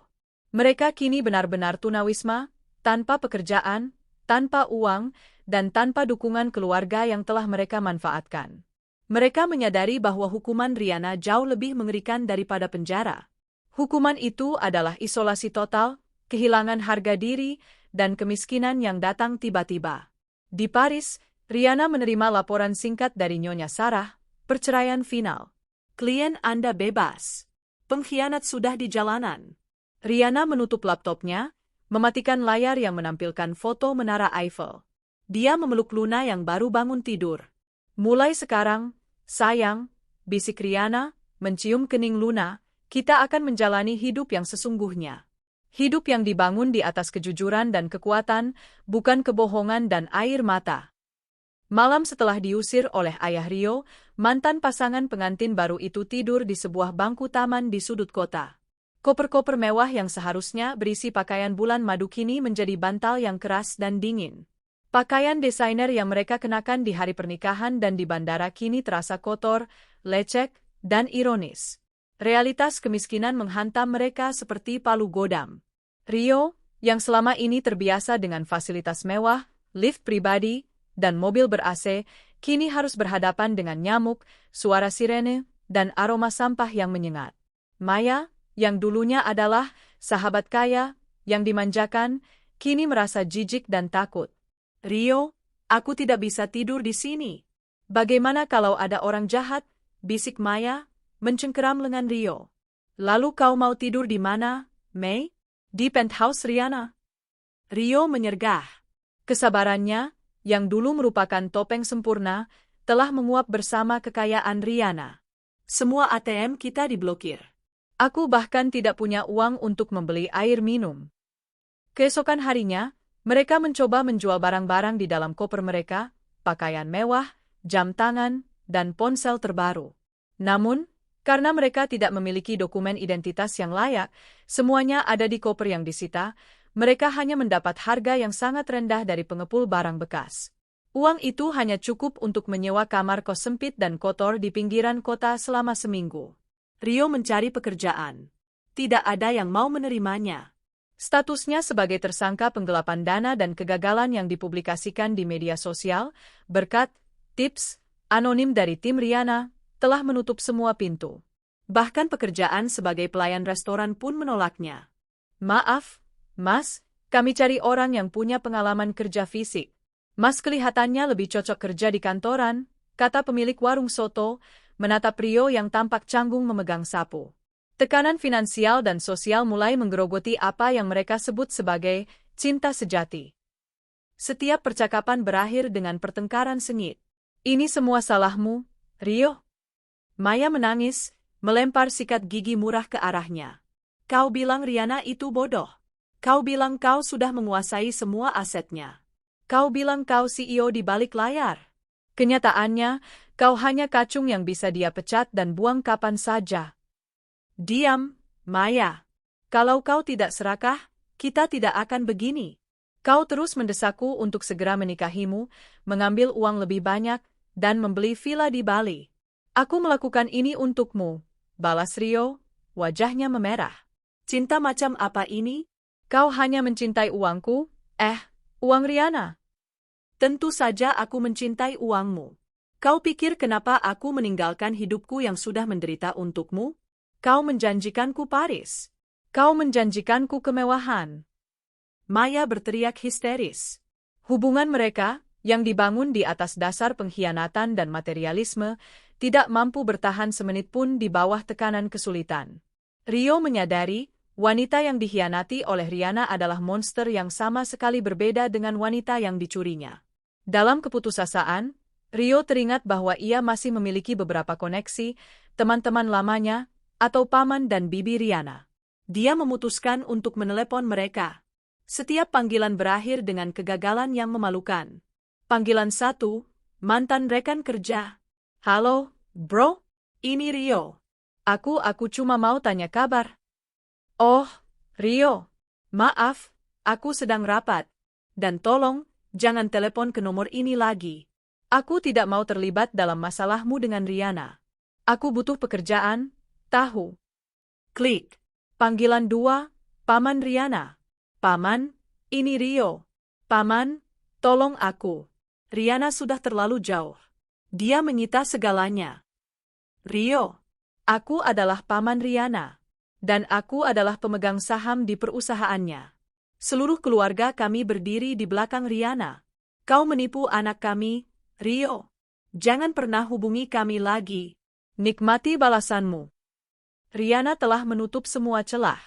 [SPEAKER 1] Mereka kini benar-benar tunawisma, tanpa pekerjaan, tanpa uang, dan tanpa dukungan keluarga yang telah mereka manfaatkan. Mereka menyadari bahwa hukuman Riana jauh lebih mengerikan daripada penjara. Hukuman itu adalah isolasi total, kehilangan harga diri, dan kemiskinan yang datang tiba-tiba. Di Paris, Riana menerima laporan singkat dari Nyonya Sarah, perceraian final.
[SPEAKER 2] Klien Anda bebas. Pengkhianat sudah di jalanan.
[SPEAKER 1] Riana menutup laptopnya, mematikan layar yang menampilkan foto Menara Eiffel.
[SPEAKER 2] Dia memeluk Luna yang baru bangun tidur.
[SPEAKER 1] Mulai sekarang, sayang, bisik Riana, mencium kening Luna, kita akan menjalani hidup yang sesungguhnya. Hidup yang dibangun di atas kejujuran dan kekuatan, bukan kebohongan dan air mata. Malam setelah diusir oleh ayah Rio, mantan pasangan pengantin baru itu tidur di sebuah bangku taman di sudut kota. Koper-koper mewah yang seharusnya berisi pakaian bulan madu kini menjadi bantal yang keras dan dingin. Pakaian desainer yang mereka kenakan di hari pernikahan dan di bandara kini terasa kotor, lecek, dan ironis. Realitas kemiskinan menghantam mereka seperti palu godam. Rio, yang selama ini terbiasa dengan fasilitas mewah, lift pribadi, dan mobil ber-AC, kini harus berhadapan dengan nyamuk, suara sirene, dan aroma sampah yang menyengat. Maya, yang dulunya adalah sahabat kaya, yang dimanjakan, kini merasa jijik dan takut.
[SPEAKER 2] Rio, aku tidak bisa tidur di sini.
[SPEAKER 1] Bagaimana kalau ada orang jahat? Bisik Maya, mencengkeram lengan Rio. Lalu kau mau tidur di mana, Mei? Di penthouse Riana?
[SPEAKER 2] Rio menyergah.
[SPEAKER 1] Kesabarannya, yang dulu merupakan topeng sempurna, telah menguap bersama kekayaan Riana.
[SPEAKER 2] Semua ATM kita diblokir.
[SPEAKER 1] Aku bahkan tidak punya uang untuk membeli air minum. Keesokan harinya, mereka mencoba menjual barang-barang di dalam koper mereka, pakaian mewah, jam tangan, dan ponsel terbaru. Namun, karena mereka tidak memiliki dokumen identitas yang layak, semuanya ada di koper yang disita, mereka hanya mendapat harga yang sangat rendah dari pengepul barang bekas. Uang itu hanya cukup untuk menyewa kamar kos sempit dan kotor di pinggiran kota selama seminggu.
[SPEAKER 2] Rio mencari pekerjaan. Tidak ada yang mau menerimanya.
[SPEAKER 1] Statusnya sebagai tersangka penggelapan dana dan kegagalan yang dipublikasikan di media sosial, berkat tips anonim dari tim Riana, telah menutup semua pintu. Bahkan pekerjaan sebagai pelayan restoran pun menolaknya. Maaf, Mas, kami cari orang yang punya pengalaman kerja fisik. Mas kelihatannya lebih cocok kerja di kantoran, kata pemilik warung soto, menatap Rio yang tampak canggung memegang sapu. Tekanan finansial dan sosial mulai menggerogoti apa yang mereka sebut sebagai cinta sejati. Setiap percakapan berakhir dengan pertengkaran sengit. Ini semua salahmu, Rio. Maya menangis, melempar sikat gigi murah ke arahnya. Kau bilang Riana itu bodoh. Kau bilang kau sudah menguasai semua asetnya. Kau bilang kau CEO di balik layar. Kenyataannya, kau hanya kacung yang bisa dia pecat dan buang kapan saja. Diam, Maya. Kalau kau tidak serakah, kita tidak akan begini. Kau terus mendesakku untuk segera menikahimu, mengambil uang lebih banyak, dan membeli villa di Bali. Aku melakukan ini untukmu, balas Rio, wajahnya memerah. Cinta macam apa ini? Kau hanya mencintai uangku, uang Riana. Tentu saja aku mencintai uangmu. Kau pikir kenapa aku meninggalkan hidupku yang sudah menderita untukmu? Kau menjanjikanku Paris. Kau menjanjikanku kemewahan. Maya berteriak histeris. Hubungan mereka, yang dibangun di atas dasar pengkhianatan dan materialisme, tidak mampu bertahan semenit pun di bawah tekanan kesulitan. Rio menyadari, wanita yang dikhianati oleh Riana adalah monster yang sama sekali berbeda dengan wanita yang dicurinya. Dalam keputusasaan, Rio teringat bahwa ia masih memiliki beberapa koneksi, teman-teman lamanya, atau paman dan bibi Riana. Dia memutuskan untuk menelepon mereka. Setiap panggilan berakhir dengan kegagalan yang memalukan. Panggilan 1, mantan rekan kerja. Halo, bro? Ini Rio. Aku cuma mau tanya kabar. Oh, Rio. Maaf, aku sedang rapat. Dan tolong, jangan telepon ke nomor ini lagi. Aku tidak mau terlibat dalam masalahmu dengan Riana. Aku butuh pekerjaan, tahu. Klik. Panggilan 2, Paman Riana. Paman, ini Rio. Paman, tolong aku. Riana sudah terlalu jauh. Dia menyita segalanya. Rio, aku adalah paman Riana. Dan aku adalah pemegang saham di perusahaannya. Seluruh keluarga kami berdiri di belakang Riana. Kau menipu anak kami, Rio. Jangan pernah hubungi kami lagi. Nikmati balasanmu. Riana telah menutup semua celah.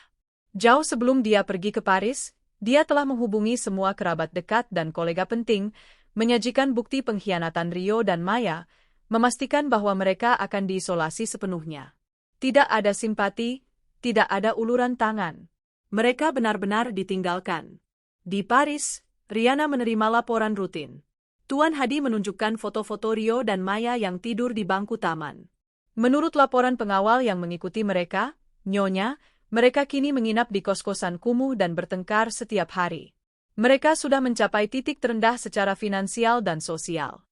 [SPEAKER 1] Jauh sebelum dia pergi ke Paris, dia telah menghubungi semua kerabat dekat dan kolega penting, menyajikan bukti pengkhianatan Rio dan Maya, memastikan bahwa mereka akan diisolasi sepenuhnya. Tidak ada simpati, tidak ada uluran tangan. Mereka benar-benar ditinggalkan. Di Paris, Riana menerima laporan rutin. Tuan Hadi menunjukkan foto-foto Rio dan Maya yang tidur di bangku taman. Menurut laporan pengawal yang mengikuti mereka, Nyonya, mereka kini menginap di kos-kosan kumuh dan bertengkar setiap hari. Mereka sudah mencapai titik terendah secara finansial dan sosial.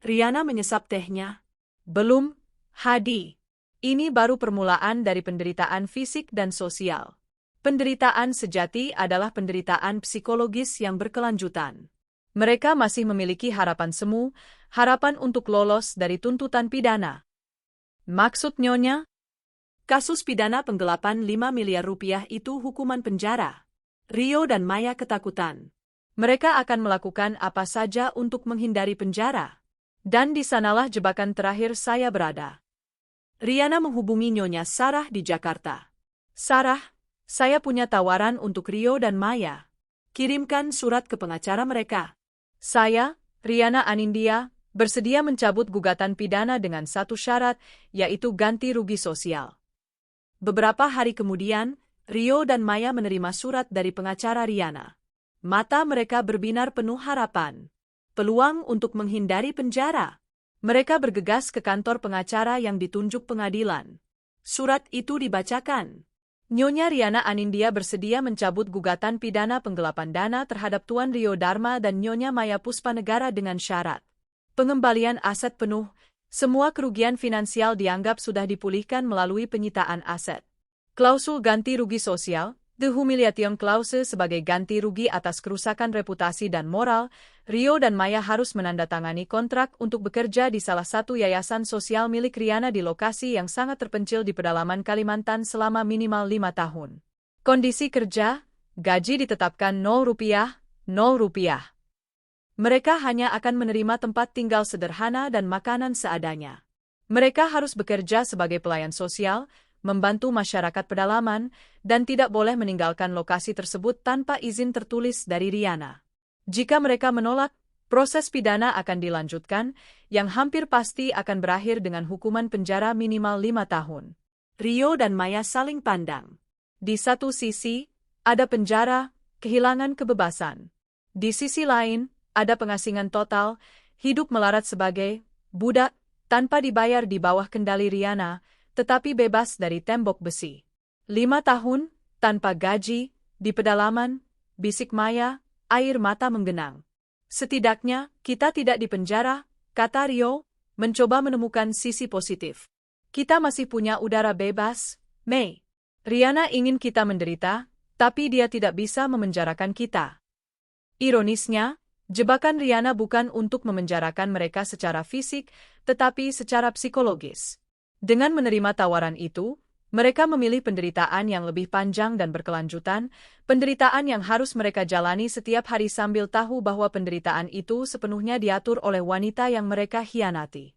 [SPEAKER 1] Riana menyesap tehnya. Belum, Hadi. Ini baru permulaan dari penderitaan fisik dan sosial. Penderitaan sejati adalah penderitaan psikologis yang berkelanjutan. Mereka masih memiliki harapan semu, harapan untuk lolos dari tuntutan pidana. Maksud Nyonya? Kasus pidana penggelapan 5 miliar rupiah itu hukuman penjara. Rio dan Maya ketakutan. Mereka akan melakukan apa saja untuk menghindari penjara. Dan di sanalah jebakan terakhir saya berada. Riana menghubungi Nyonya Sarah di Jakarta. Sarah, saya punya tawaran untuk Rio dan Maya. Kirimkan surat ke pengacara mereka. Saya, Riana Anindya, bersedia mencabut gugatan pidana dengan satu syarat, yaitu ganti rugi sosial. Beberapa hari kemudian, Rio dan Maya menerima surat dari pengacara Riana. Mata mereka berbinar penuh harapan. Peluang untuk menghindari penjara. Mereka bergegas ke kantor pengacara yang ditunjuk pengadilan. Surat itu dibacakan. Nyonya Riana Anindya bersedia mencabut gugatan pidana penggelapan dana terhadap Tuan Rio Dharma dan Nyonya Maya Puspanegara dengan syarat pengembalian aset penuh. Semua kerugian finansial dianggap sudah dipulihkan melalui penyitaan aset. Klausul ganti rugi sosial, the humiliation clause sebagai ganti rugi atas kerusakan reputasi dan moral, Rio dan Maya harus menandatangani kontrak untuk bekerja di salah satu yayasan sosial milik Riana di lokasi yang sangat terpencil di pedalaman Kalimantan selama minimal 5 tahun. Kondisi kerja, gaji ditetapkan 0 rupiah, 0 rupiah. Mereka hanya akan menerima tempat tinggal sederhana dan makanan seadanya. Mereka harus bekerja sebagai pelayan sosial, membantu masyarakat pedalaman, dan tidak boleh meninggalkan lokasi tersebut tanpa izin tertulis dari Riana. Jika mereka menolak, proses pidana akan dilanjutkan, yang hampir pasti akan berakhir dengan hukuman penjara minimal 5 tahun.
[SPEAKER 2] Rio dan Maya saling pandang.
[SPEAKER 1] Di satu sisi, ada penjara, kehilangan kebebasan. Di sisi lain, ada pengasingan total, hidup melarat sebagai budak, tanpa dibayar di bawah kendali Riana, tetapi bebas dari tembok besi. 5 tahun, tanpa gaji, di pedalaman, bisik Maya, air mata menggenang. Setidaknya, kita tidak di penjara, kata Rio, mencoba menemukan sisi positif. Kita masih punya udara bebas, Mei. Riana ingin kita menderita, tapi dia tidak bisa memenjarakan kita. Ironisnya, jebakan Riana bukan untuk memenjarakan mereka secara fisik, tetapi secara psikologis. Dengan menerima tawaran itu, mereka memilih penderitaan yang lebih panjang dan berkelanjutan, penderitaan yang harus mereka jalani setiap hari sambil tahu bahwa penderitaan itu sepenuhnya diatur oleh wanita yang mereka hianati.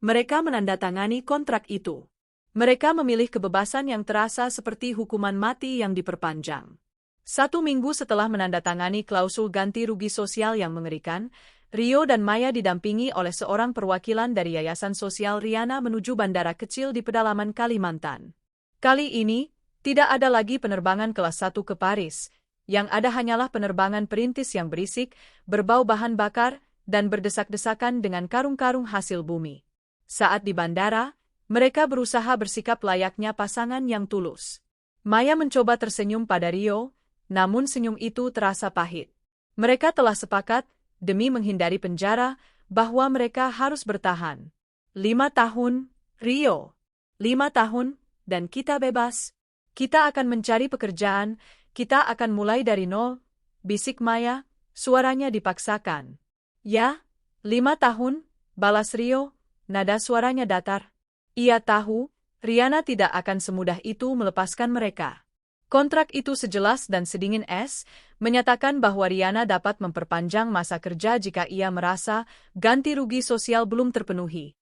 [SPEAKER 2] Mereka menandatangani kontrak itu.
[SPEAKER 1] Mereka memilih kebebasan yang terasa seperti hukuman mati yang diperpanjang. 1 minggu setelah menandatangani klausul ganti rugi sosial yang mengerikan, Rio dan Maya didampingi oleh seorang perwakilan dari Yayasan Sosial Riana menuju bandara kecil di pedalaman Kalimantan. Kali ini, tidak ada lagi penerbangan kelas 1 ke Paris, yang ada hanyalah penerbangan perintis yang berisik, berbau bahan bakar, dan berdesak-desakan dengan karung-karung hasil bumi. Saat di bandara, mereka berusaha bersikap layaknya pasangan yang tulus. Maya mencoba tersenyum pada Rio, namun senyum itu terasa pahit. Mereka telah sepakat, demi menghindari penjara, bahwa mereka harus bertahan. 5 tahun, Rio. 5 tahun, dan kita bebas. Kita akan mencari pekerjaan, kita akan mulai dari nol, bisik Maya, suaranya dipaksakan. Ya, 5 tahun, balas Rio, nada suaranya datar. Ia tahu, Riana tidak akan semudah itu melepaskan mereka. Kontrak itu sejelas dan sedingin es, menyatakan bahwa Riana dapat memperpanjang masa kerja jika ia merasa ganti rugi sosial belum terpenuhi.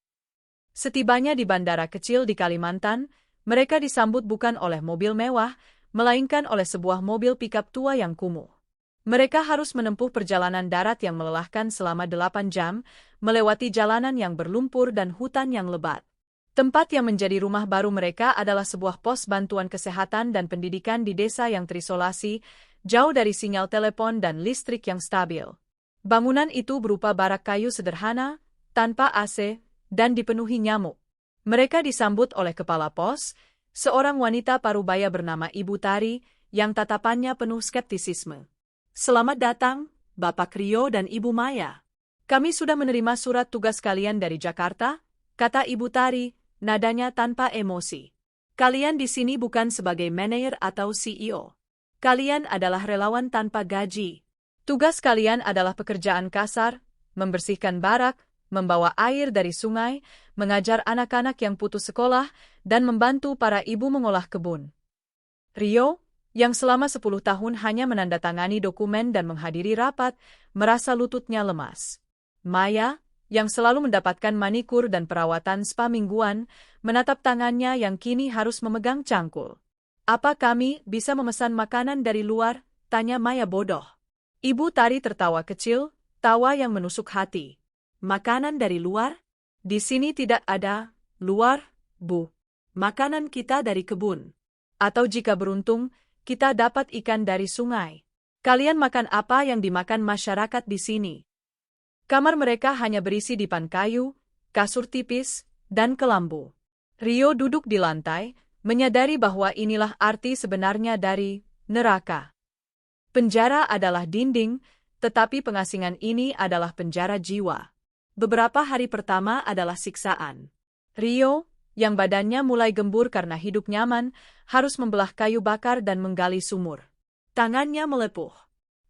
[SPEAKER 1] Setibanya di bandara kecil di Kalimantan, mereka disambut bukan oleh mobil mewah, melainkan oleh sebuah mobil pikap tua yang kumuh. Mereka harus menempuh perjalanan darat yang melelahkan selama 8 jam, melewati jalanan yang berlumpur dan hutan yang lebat. Tempat yang menjadi rumah baru mereka adalah sebuah pos bantuan kesehatan dan pendidikan di desa yang terisolasi, jauh dari sinyal telepon dan listrik yang stabil. Bangunan itu berupa barak kayu sederhana, tanpa AC, dan dipenuhi nyamuk. Mereka disambut oleh kepala pos, seorang wanita parubaya bernama Ibu Tari, yang tatapannya penuh skeptisisme.
[SPEAKER 2] Selamat datang, Bapak Rio dan Ibu Maya.
[SPEAKER 1] Kami sudah menerima surat tugas kalian dari Jakarta, kata Ibu Tari, nadanya tanpa emosi.
[SPEAKER 2] Kalian di sini bukan sebagai manajer atau CEO. Kalian adalah relawan tanpa gaji.
[SPEAKER 1] Tugas kalian adalah pekerjaan kasar, membersihkan barak, membawa air dari sungai, mengajar anak-anak yang putus sekolah, dan membantu para ibu mengolah kebun. Rio, yang selama 10 tahun hanya menandatangani dokumen dan menghadiri rapat, merasa lututnya lemas. Maya, yang selalu mendapatkan manikur dan perawatan spa mingguan, menatap tangannya yang kini harus memegang cangkul. Apa kami bisa memesan makanan dari luar? Tanya Maya bodoh. Ibu Tari tertawa kecil, tawa yang menusuk hati.
[SPEAKER 2] Makanan dari luar?
[SPEAKER 1] Di sini tidak ada luar, Bu.
[SPEAKER 2] Makanan kita dari kebun.
[SPEAKER 1] Atau jika beruntung, kita dapat ikan dari sungai. Kalian makan apa yang dimakan masyarakat di sini? Kamar mereka hanya berisi dipan kayu, kasur tipis, dan kelambu. Rio duduk di lantai, menyadari bahwa inilah arti sebenarnya dari neraka. Penjara adalah dinding, tetapi pengasingan ini adalah penjara jiwa. Beberapa hari pertama adalah siksaan. Rio, yang badannya mulai gembur karena hidup nyaman, harus membelah kayu bakar dan menggali sumur. Tangannya melepuh.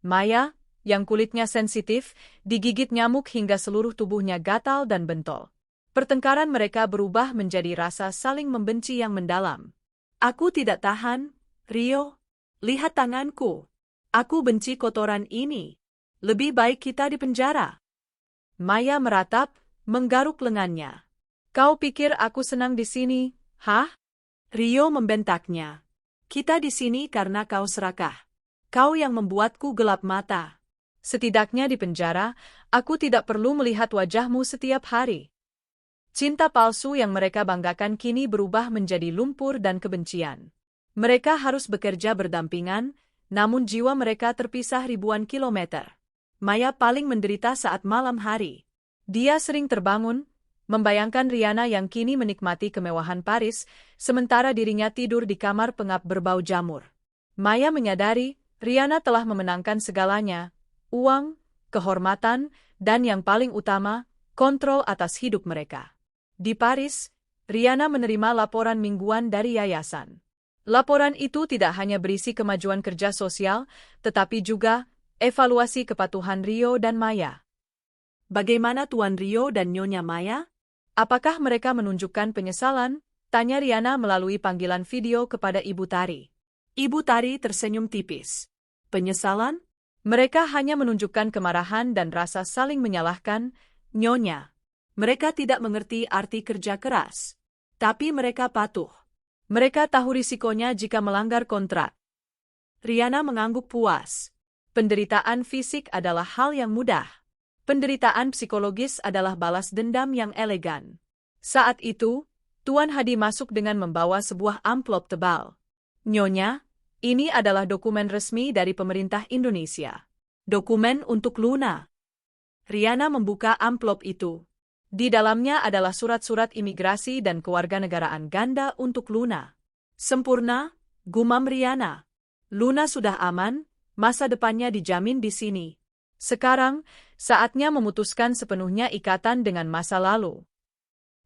[SPEAKER 1] Maya, yang kulitnya sensitif, digigit nyamuk hingga seluruh tubuhnya gatal dan bentol. Pertengkaran mereka berubah menjadi rasa saling membenci yang mendalam.
[SPEAKER 2] Aku tidak tahan, Rio. Lihat tanganku. Aku benci kotoran ini. Lebih baik kita di penjara.
[SPEAKER 1] Maya meratap, menggaruk lengannya. Kau pikir aku senang di sini, hah?
[SPEAKER 2] Rio membentaknya. Kita di sini karena kau serakah. Kau yang membuatku gelap mata.
[SPEAKER 1] Setidaknya di penjara, aku tidak perlu melihat wajahmu setiap hari. Cinta palsu yang mereka banggakan kini berubah menjadi lumpur dan kebencian. Mereka harus bekerja berdampingan, namun jiwa mereka terpisah ribuan kilometer. Maya paling menderita saat malam hari. Dia sering terbangun, membayangkan Riana yang kini menikmati kemewahan Paris, sementara dirinya tidur di kamar pengap berbau jamur. Maya menyadari, Riana telah memenangkan segalanya, uang, kehormatan, dan yang paling utama, kontrol atas hidup mereka. Di Paris, Riana menerima laporan mingguan dari yayasan. Laporan itu tidak hanya berisi kemajuan kerja sosial, tetapi juga evaluasi kepatuhan Rio dan Maya.
[SPEAKER 2] Bagaimana Tuan Rio dan Nyonya Maya?
[SPEAKER 1] Apakah mereka menunjukkan penyesalan? Tanya Riana melalui panggilan video kepada Ibu Tari.
[SPEAKER 2] Ibu Tari tersenyum tipis. Penyesalan?
[SPEAKER 1] Mereka hanya menunjukkan kemarahan dan rasa saling menyalahkan, Nyonya.
[SPEAKER 2] Mereka tidak mengerti arti kerja keras. Tapi mereka patuh.
[SPEAKER 1] Mereka tahu risikonya jika melanggar kontrak.
[SPEAKER 2] Riana mengangguk puas.
[SPEAKER 1] Penderitaan fisik adalah hal yang mudah. Penderitaan psikologis adalah balas dendam yang elegan. Saat itu, Tuan Hadi masuk dengan membawa sebuah amplop tebal. Nyonya, ini adalah dokumen resmi dari pemerintah Indonesia.
[SPEAKER 2] Dokumen untuk Luna.
[SPEAKER 1] Riana membuka amplop itu. Di dalamnya adalah surat-surat imigrasi dan kewarganegaraan ganda untuk Luna.
[SPEAKER 2] Sempurna, gumam Riana. Luna sudah aman, masa depannya dijamin di sini.
[SPEAKER 1] Sekarang, saatnya memutuskan sepenuhnya ikatan dengan masa lalu.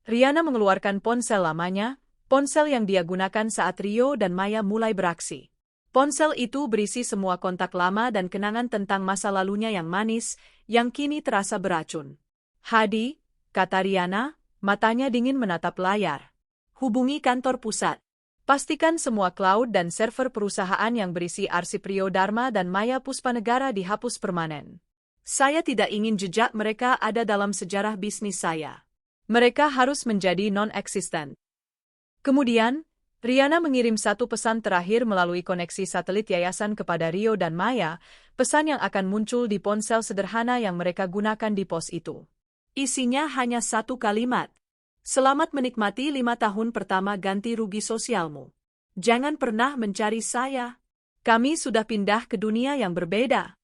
[SPEAKER 1] Riana mengeluarkan ponsel lamanya, ponsel yang dia gunakan saat Rio dan Maya mulai beraksi. Ponsel itu berisi semua kontak lama dan kenangan tentang masa lalunya yang manis, yang kini terasa beracun. Hadi, kata Riana, matanya dingin menatap layar.
[SPEAKER 2] Hubungi kantor pusat.
[SPEAKER 1] Pastikan semua cloud dan server perusahaan yang berisi arsip Rio Dharma dan Maya Puspanegara dihapus permanen.
[SPEAKER 2] Saya tidak ingin jejak mereka ada dalam sejarah bisnis saya.
[SPEAKER 1] Mereka harus menjadi non-eksisten. Kemudian, Riana mengirim satu pesan terakhir melalui koneksi satelit yayasan kepada Rio dan Maya, pesan yang akan muncul di ponsel sederhana yang mereka gunakan di pos itu.
[SPEAKER 2] Isinya hanya satu kalimat. Selamat menikmati 5 tahun pertama ganti rugi sosialmu. Jangan pernah mencari saya.
[SPEAKER 1] Kami sudah pindah ke dunia yang berbeda.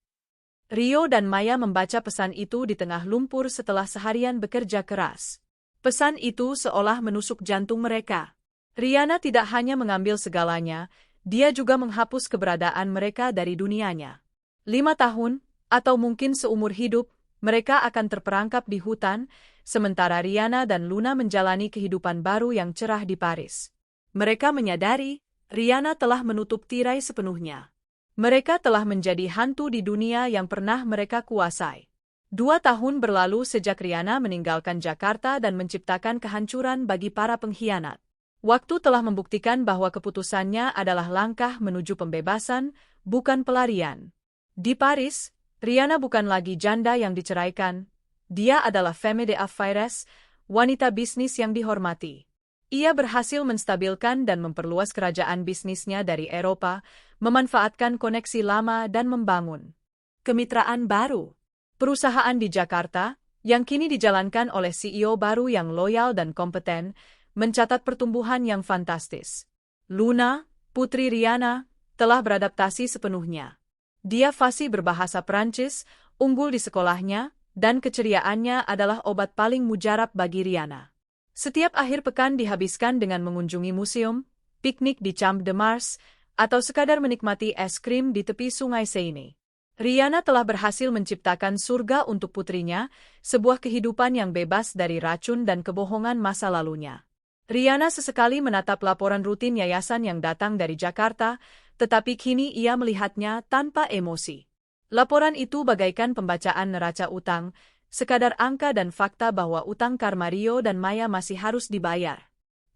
[SPEAKER 1] Rio dan Maya membaca pesan itu di tengah lumpur setelah seharian bekerja keras. Pesan itu seolah menusuk jantung mereka. Riana tidak hanya mengambil segalanya, dia juga menghapus keberadaan mereka dari dunianya. 5 tahun, atau mungkin seumur hidup, mereka akan terperangkap di hutan, sementara Riana dan Luna menjalani kehidupan baru yang cerah di Paris. Mereka menyadari, Riana telah menutup tirai sepenuhnya. Mereka telah menjadi hantu di dunia yang pernah mereka kuasai. 2 tahun berlalu sejak Riana meninggalkan Jakarta dan menciptakan kehancuran bagi para pengkhianat. Waktu telah membuktikan bahwa keputusannya adalah langkah menuju pembebasan, bukan pelarian. Di Paris, Riana bukan lagi janda yang diceraikan. Dia adalah femme d'affaires, wanita bisnis yang dihormati. Ia berhasil menstabilkan dan memperluas kerajaan bisnisnya dari Eropa, memanfaatkan koneksi lama dan membangun kemitraan baru. Perusahaan di Jakarta, yang kini dijalankan oleh CEO baru yang loyal dan kompeten, mencatat pertumbuhan yang fantastis. Luna, putri Riana, telah beradaptasi sepenuhnya. Dia fasih berbahasa Prancis, unggul di sekolahnya, dan keceriaannya adalah obat paling mujarab bagi Riana. Setiap akhir pekan dihabiskan dengan mengunjungi museum, piknik di Champ de Mars, atau sekadar menikmati es krim di tepi sungai Seine. Riana telah berhasil menciptakan surga untuk putrinya, sebuah kehidupan yang bebas dari racun dan kebohongan masa lalunya. Riana sesekali menatap laporan rutin yayasan yang datang dari Jakarta, tetapi kini ia melihatnya tanpa emosi. Laporan itu bagaikan pembacaan neraca utang, sekadar angka dan fakta bahwa utang karma Rio dan Maya masih harus dibayar.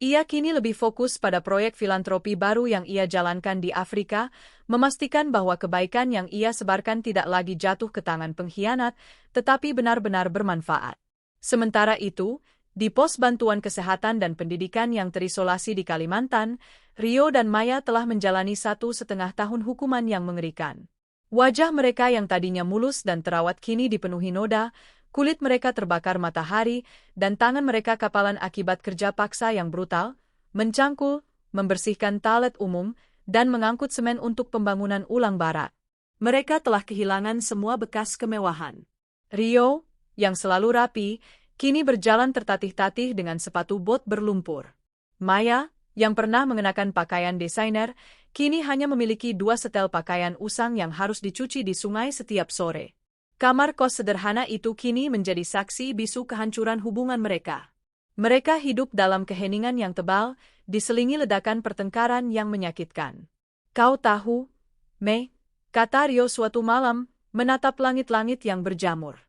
[SPEAKER 1] Ia kini lebih fokus pada proyek filantropi baru yang ia jalankan di Afrika, memastikan bahwa kebaikan yang ia sebarkan tidak lagi jatuh ke tangan pengkhianat, tetapi benar-benar bermanfaat. Sementara itu, di pos bantuan kesehatan dan pendidikan yang terisolasi di Kalimantan, Rio dan Maya telah menjalani 1,5 tahun hukuman yang mengerikan. Wajah mereka yang tadinya mulus dan terawat kini dipenuhi noda, kulit mereka terbakar matahari, dan tangan mereka kapalan akibat kerja paksa yang brutal, mencangkul, membersihkan toilet umum, dan mengangkut semen untuk pembangunan ulang barat. Mereka telah kehilangan semua bekas kemewahan. Rio, yang selalu rapi, kini berjalan tertatih-tatih dengan sepatu bot berlumpur. Maya, yang pernah mengenakan pakaian desainer, kini hanya memiliki 2 setel pakaian usang yang harus dicuci di sungai setiap sore. Kamar kos sederhana itu kini menjadi saksi bisu kehancuran hubungan mereka. Mereka hidup dalam keheningan yang tebal, diselingi ledakan pertengkaran yang menyakitkan. Kau tahu, Mei, kata Rio suatu malam, menatap langit-langit yang berjamur.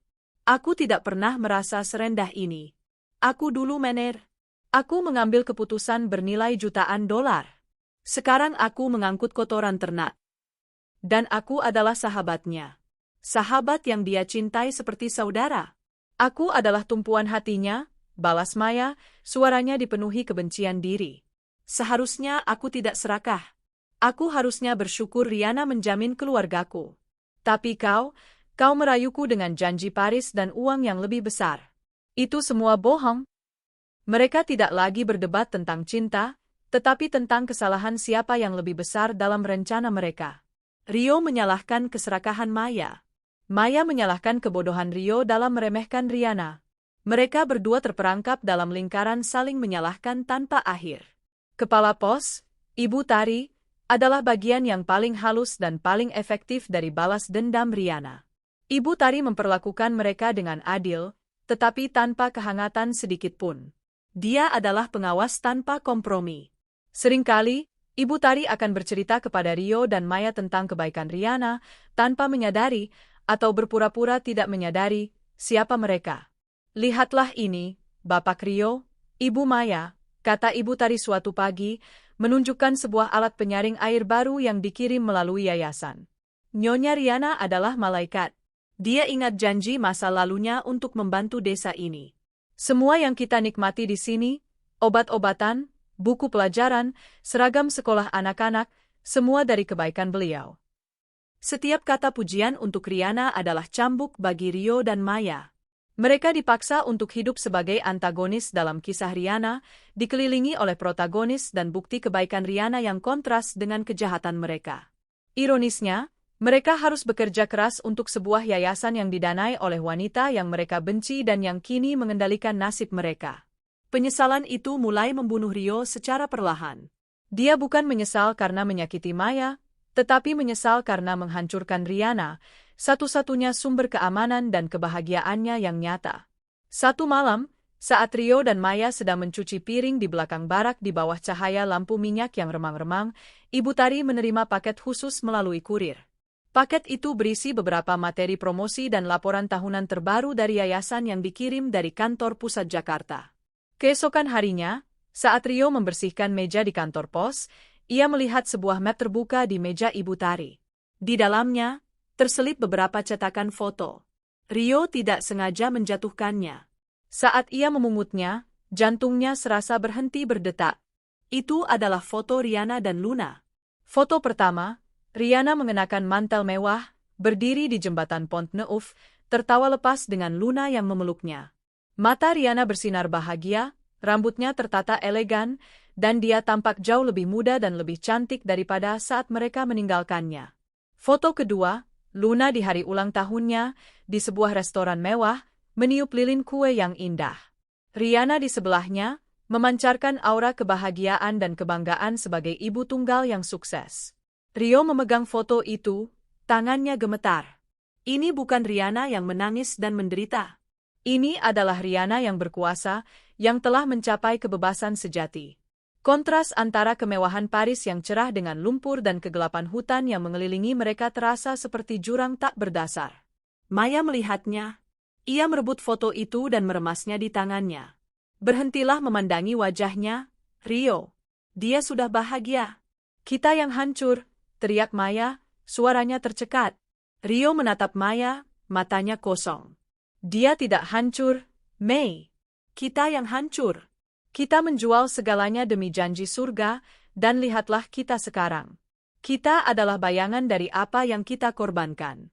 [SPEAKER 1] Aku tidak pernah merasa serendah ini. Aku dulu mener. Aku mengambil keputusan bernilai jutaan dolar. Sekarang aku mengangkut kotoran ternak. Dan aku adalah sahabatnya. Sahabat yang dia cintai seperti saudara. Aku adalah tumpuan hatinya, balas Maya, suaranya dipenuhi kebencian diri. Seharusnya aku tidak serakah. Aku harusnya bersyukur Riana menjamin keluargaku. Tapi kau merayuku dengan janji Paris dan uang yang lebih besar. Itu semua bohong. Mereka tidak lagi berdebat tentang cinta, tetapi tentang kesalahan siapa yang lebih besar dalam rencana mereka. Rio menyalahkan keserakahan Maya. Maya menyalahkan kebodohan Rio dalam meremehkan Riana. Mereka berdua terperangkap dalam lingkaran saling menyalahkan tanpa akhir. Kepala pos, Ibu Tari, adalah bagian yang paling halus dan paling efektif dari balas dendam Riana. Ibu Tari memperlakukan mereka dengan adil, tetapi tanpa kehangatan sedikit pun. Dia adalah pengawas tanpa kompromi. Seringkali, Ibu Tari akan bercerita kepada Rio dan Maya tentang kebaikan Riana, tanpa menyadari, atau berpura-pura tidak menyadari, siapa mereka. Lihatlah ini, Bapak Rio, Ibu Maya, kata Ibu Tari suatu pagi, menunjukkan sebuah alat penyaring air baru yang dikirim melalui yayasan. Nyonya Riana adalah malaikat. Dia ingat janji masa lalunya untuk membantu desa ini. Semua yang kita nikmati di sini, obat-obatan, buku pelajaran, seragam sekolah anak-anak, semua dari kebaikan beliau. Setiap kata pujian untuk Riana adalah cambuk bagi Rio dan Maya. Mereka dipaksa untuk hidup sebagai antagonis dalam kisah Riana, dikelilingi oleh protagonis dan bukti kebaikan Riana yang kontras dengan kejahatan mereka. Ironisnya, mereka harus bekerja keras untuk sebuah yayasan yang didanai oleh wanita yang mereka benci dan yang kini mengendalikan nasib mereka. Penyesalan itu mulai membunuh Rio secara perlahan. Dia bukan menyesal karena menyakiti Maya, tetapi menyesal karena menghancurkan Riana, satu-satunya sumber keamanan dan kebahagiaannya yang nyata. Satu malam, saat Rio dan Maya sedang mencuci piring di belakang barak di bawah cahaya lampu minyak yang remang-remang, Ibu Tari menerima paket khusus melalui kurir. Paket itu berisi beberapa materi promosi dan laporan tahunan terbaru dari yayasan yang dikirim dari kantor pusat Jakarta. Keesokan harinya, saat Rio membersihkan meja di kantor pos, ia melihat sebuah map terbuka di meja Ibu Tari. Di dalamnya, terselip beberapa cetakan foto. Rio tidak sengaja menjatuhkannya. Saat ia memungutnya, jantungnya serasa berhenti berdetak. Itu adalah foto Riana dan Luna. Foto pertama, Riana mengenakan mantel mewah, berdiri di jembatan Pont Neuf, tertawa lepas dengan Luna yang memeluknya. Mata Riana bersinar bahagia, rambutnya tertata elegan, dan dia tampak jauh lebih muda dan lebih cantik daripada saat mereka meninggalkannya. Foto kedua, Luna di hari ulang tahunnya, di sebuah restoran mewah, meniup lilin kue yang indah. Riana di sebelahnya, memancarkan aura kebahagiaan dan kebanggaan sebagai ibu tunggal yang sukses. Rio memegang foto itu, tangannya gemetar. Ini bukan Riana yang menangis dan menderita. Ini adalah Riana yang berkuasa, yang telah mencapai kebebasan sejati. Kontras antara kemewahan Paris yang cerah dengan lumpur dan kegelapan hutan yang mengelilingi mereka terasa seperti jurang tak berdasar. Maya melihatnya. Ia merebut foto itu dan meremasnya di tangannya. Berhentilah memandangi wajahnya,
[SPEAKER 2] Rio, dia sudah bahagia. Kita yang hancur, teriak Maya, suaranya tercekat. Rio menatap Maya, matanya kosong. Dia tidak hancur, Mei. Kita yang hancur. Kita menjual segalanya demi janji surga, dan lihatlah kita sekarang. Kita adalah bayangan dari apa yang kita korbankan.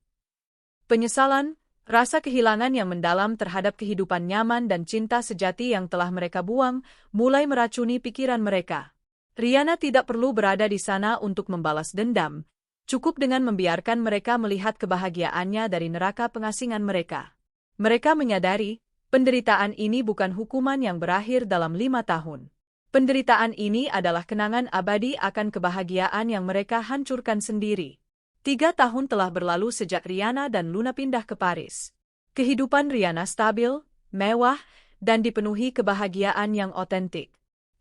[SPEAKER 2] Penyesalan, rasa kehilangan yang mendalam terhadap kehidupan nyaman dan cinta sejati yang telah mereka buang, mulai meracuni pikiran mereka. Riana tidak perlu berada di sana untuk membalas dendam, cukup dengan membiarkan mereka melihat kebahagiaannya dari neraka pengasingan mereka. Mereka menyadari, penderitaan ini bukan hukuman yang berakhir dalam 5 tahun. Penderitaan ini adalah kenangan abadi akan kebahagiaan yang mereka hancurkan sendiri. 3 tahun telah berlalu sejak Riana dan Luna pindah ke Paris. Kehidupan Riana stabil, mewah, dan dipenuhi kebahagiaan yang otentik.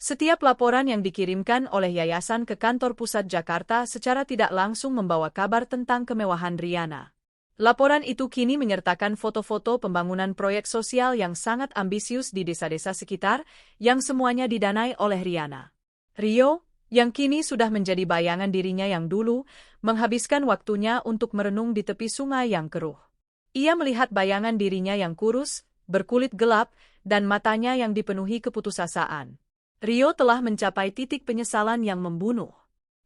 [SPEAKER 2] Setiap laporan yang dikirimkan oleh yayasan ke kantor pusat Jakarta secara tidak langsung membawa kabar tentang kemewahan Riana. Laporan itu kini menyertakan foto-foto pembangunan proyek sosial yang sangat ambisius di desa-desa sekitar, yang semuanya didanai oleh Riana. Rio, yang kini sudah menjadi bayangan dirinya yang dulu, menghabiskan waktunya untuk merenung di tepi sungai yang keruh. Ia melihat bayangan dirinya yang kurus, berkulit gelap, dan matanya yang dipenuhi keputusasaan. Rio telah mencapai titik penyesalan yang membunuh.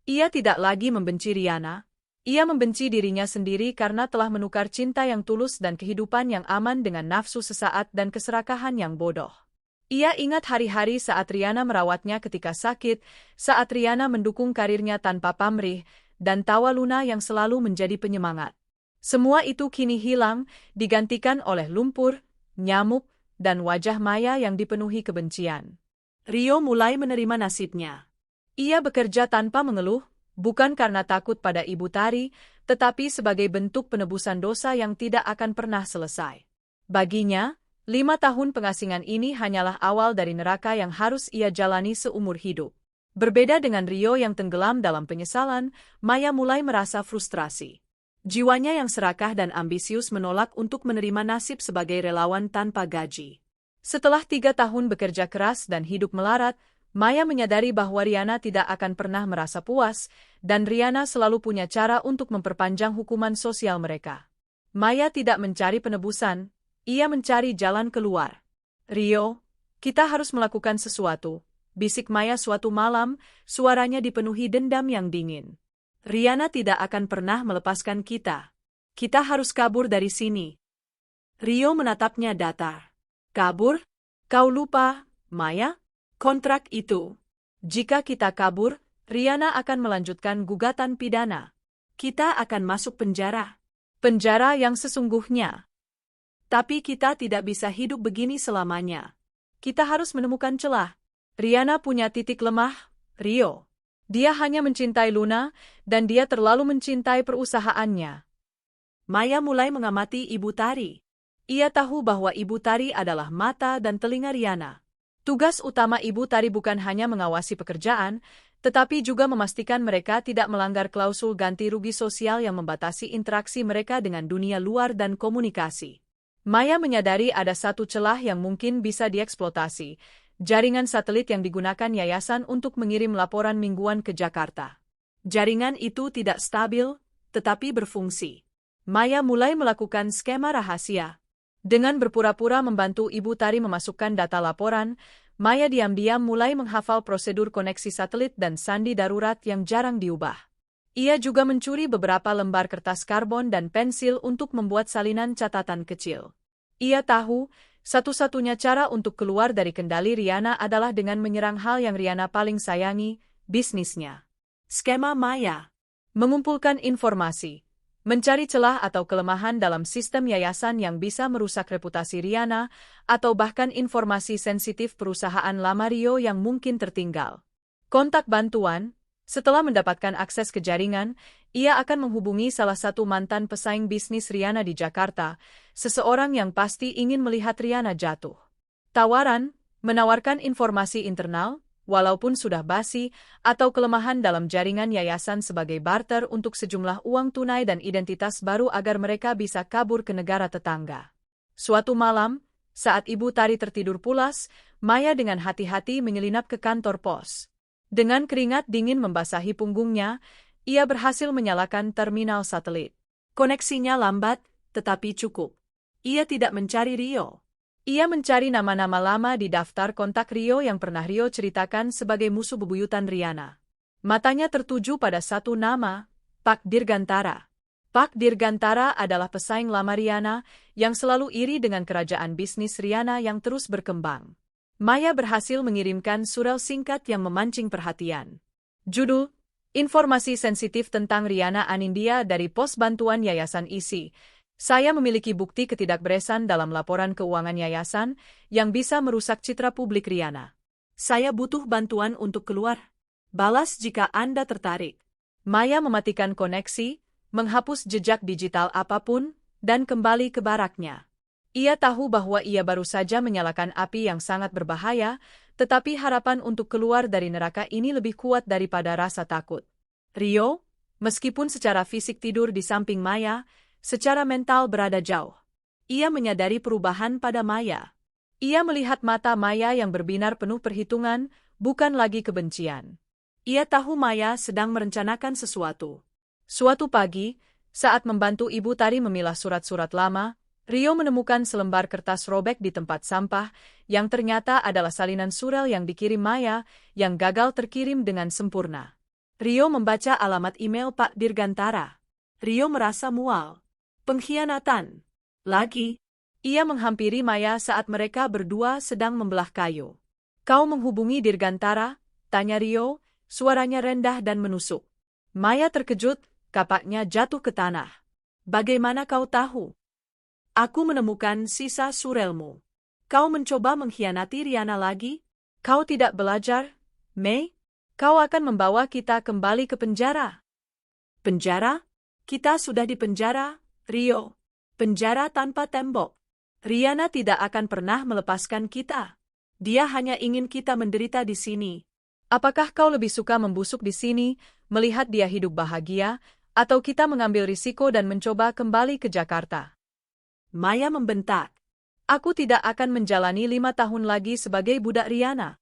[SPEAKER 2] Ia tidak lagi membenci Riana. Ia membenci dirinya sendiri karena telah menukar cinta yang tulus dan kehidupan yang aman dengan nafsu sesaat dan keserakahan yang bodoh. Ia ingat hari-hari saat Riana merawatnya ketika sakit, saat Riana mendukung karirnya tanpa pamrih, dan tawa Luna yang selalu menjadi penyemangat. Semua itu kini hilang, digantikan oleh lumpur, nyamuk, dan wajah Maya yang dipenuhi kebencian. Rio mulai menerima nasibnya. Ia bekerja tanpa mengeluh, bukan karena takut pada Ibu Tari, tetapi sebagai bentuk penebusan dosa yang tidak akan pernah selesai. Baginya, 5 tahun pengasingan ini hanyalah awal dari neraka yang harus ia jalani seumur hidup. Berbeda dengan Rio yang tenggelam dalam penyesalan, Maya mulai merasa frustrasi. Jiwanya yang serakah dan ambisius menolak untuk menerima nasib sebagai relawan tanpa gaji. Setelah 3 tahun bekerja keras dan hidup melarat, Maya menyadari bahwa Riana tidak akan pernah merasa puas, dan Riana selalu punya cara untuk memperpanjang hukuman sosial mereka. Maya tidak mencari penebusan, ia mencari jalan keluar. Rio, kita harus melakukan sesuatu, bisik Maya suatu malam, suaranya dipenuhi dendam yang dingin. Riana tidak akan pernah melepaskan kita. Kita harus kabur dari sini. Rio menatapnya datar. Kabur? Kau lupa, Maya? Kontrak itu. Jika kita kabur, Riana akan melanjutkan gugatan pidana. Kita akan masuk penjara. Penjara yang sesungguhnya. Tapi kita tidak bisa hidup begini selamanya. Kita harus menemukan celah. Riana punya titik lemah, Rio. Dia hanya mencintai Luna, dan dia terlalu mencintai perusahaannya. Maya mulai mengamati Ibu Tari. Ia tahu bahwa Ibu Tari adalah mata dan telinga Riana. Tugas utama Ibu Tari bukan hanya mengawasi pekerjaan, tetapi juga memastikan mereka tidak melanggar klausul ganti rugi sosial yang membatasi interaksi mereka dengan dunia luar dan komunikasi. Maya menyadari ada satu celah yang mungkin bisa dieksploitasi, jaringan satelit yang digunakan yayasan untuk mengirim laporan mingguan ke Jakarta. Jaringan itu tidak stabil, tetapi berfungsi. Maya mulai melakukan skema rahasia. Dengan berpura-pura membantu Ibu Tari memasukkan data laporan, Maya diam-diam mulai menghafal prosedur koneksi satelit dan sandi darurat yang jarang diubah. Ia juga mencuri beberapa lembar kertas karbon dan pensil untuk membuat salinan catatan kecil. Ia tahu, satu-satunya cara untuk keluar dari kendali Riana adalah dengan menyerang hal yang Riana paling sayangi, bisnisnya. Skema Maya. Mengumpulkan informasi. Mencari celah atau kelemahan dalam sistem yayasan yang bisa merusak reputasi Riana, atau bahkan informasi sensitif perusahaan lama Rio yang mungkin tertinggal. Kontak bantuan. Setelah mendapatkan akses ke jaringan, ia akan menghubungi salah satu mantan pesaing bisnis Riana di Jakarta, seseorang yang pasti ingin melihat Riana jatuh. Tawaran, menawarkan informasi internal, walaupun sudah basi, atau kelemahan dalam jaringan yayasan sebagai barter untuk sejumlah uang tunai dan identitas baru agar mereka bisa kabur ke negara tetangga. Suatu malam,
[SPEAKER 1] Saat Ibu Tari tertidur pulas, Maya dengan hati-hati menyelinap ke kantor pos. Dengan keringat dingin membasahi punggungnya, ia berhasil menyalakan terminal satelit.
[SPEAKER 2] Koneksinya lambat, tetapi cukup. Ia tidak mencari Rio.
[SPEAKER 1] Ia mencari nama-nama lama di daftar kontak Rio yang pernah Rio ceritakan sebagai musuh bebuyutan Riana. Matanya tertuju pada satu nama, Pak Dirgantara. Pak Dirgantara adalah pesaing lama Riana yang selalu iri dengan kerajaan bisnis Riana yang terus berkembang. Maya berhasil mengirimkan surel singkat yang memancing perhatian. Judul, Informasi sensitif tentang Riana Anindya dari Pos Bantuan Yayasan ISI. Saya memiliki bukti ketidakberesan dalam laporan keuangan yayasan yang bisa merusak citra publik Riana.
[SPEAKER 2] Saya butuh bantuan untuk keluar. Balas jika Anda tertarik.
[SPEAKER 1] Maya mematikan koneksi, menghapus jejak digital apapun, dan kembali ke baraknya. Ia tahu bahwa ia baru saja menyalakan api yang sangat berbahaya, tetapi harapan untuk keluar dari neraka ini lebih kuat daripada rasa takut. Rio, meskipun secara fisik tidur di samping Maya, secara mental berada jauh. Ia menyadari perubahan pada Maya. Ia melihat mata Maya yang berbinar penuh perhitungan, bukan lagi kebencian. Ia tahu Maya sedang merencanakan sesuatu. Suatu pagi, saat membantu Ibu Tari memilah surat-surat lama, Rio menemukan selembar kertas robek di tempat sampah yang ternyata adalah salinan surel yang dikirim Maya yang gagal terkirim dengan sempurna. Rio membaca alamat email Pak Dirgantara.
[SPEAKER 2] Rio merasa mual. Pengkhianatan. Lagi.
[SPEAKER 1] Ia menghampiri Maya saat mereka berdua sedang membelah kayu. Kau menghubungi Dirgantara? Tanya Rio, suaranya rendah dan menusuk. Maya terkejut. Kapaknya jatuh ke tanah.
[SPEAKER 2] Bagaimana kau tahu? Aku menemukan sisa surelmu. Kau mencoba mengkhianati Riana lagi?
[SPEAKER 1] Kau tidak belajar, Mei? Kau akan membawa kita kembali ke penjara.
[SPEAKER 2] Penjara? Kita sudah di penjara, Rio. Penjara tanpa tembok. Riana tidak akan pernah melepaskan kita. Dia hanya ingin kita menderita di sini.
[SPEAKER 1] Apakah kau lebih suka membusuk di sini, melihat dia hidup bahagia, atau kita mengambil risiko dan mencoba kembali ke Jakarta?
[SPEAKER 2] Maya membentak.
[SPEAKER 1] Aku tidak akan menjalani 5 tahun lagi sebagai budak Riana.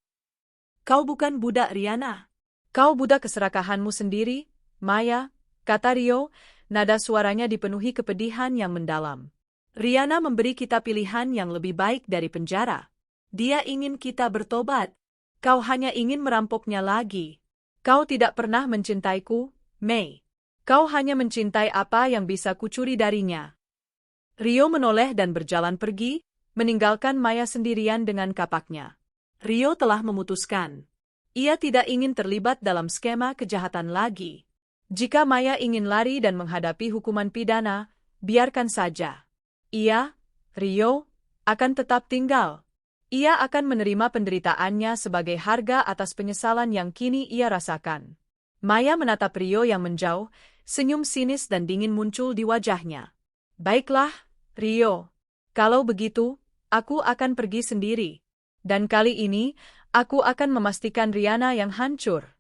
[SPEAKER 2] Kau bukan budak Riana.
[SPEAKER 1] Kau budak keserakahanmu sendiri, Maya, kata Rio, nada suaranya dipenuhi kepedihan yang mendalam.
[SPEAKER 2] Riana memberi kita pilihan yang lebih baik dari penjara. Dia ingin kita bertobat. Kau hanya ingin merampoknya lagi.
[SPEAKER 1] Kau tidak pernah mencintaiku, Mei. Kau hanya mencintai apa yang bisa kucuri darinya. Rio menoleh dan berjalan pergi, meninggalkan Maya sendirian dengan kapaknya.
[SPEAKER 2] Rio telah memutuskan. Ia tidak ingin terlibat dalam skema kejahatan lagi.
[SPEAKER 1] Jika Maya ingin lari dan menghadapi hukuman pidana, biarkan saja. Ia, Rio, akan tetap tinggal. Ia akan menerima penderitaannya sebagai harga atas penyesalan yang kini ia rasakan. Maya menatap Rio yang menjauh, senyum sinis dan dingin muncul di wajahnya. Baiklah, Rio. Kalau begitu, aku akan pergi sendiri. Dan kali ini, aku akan memastikan Riana yang hancur.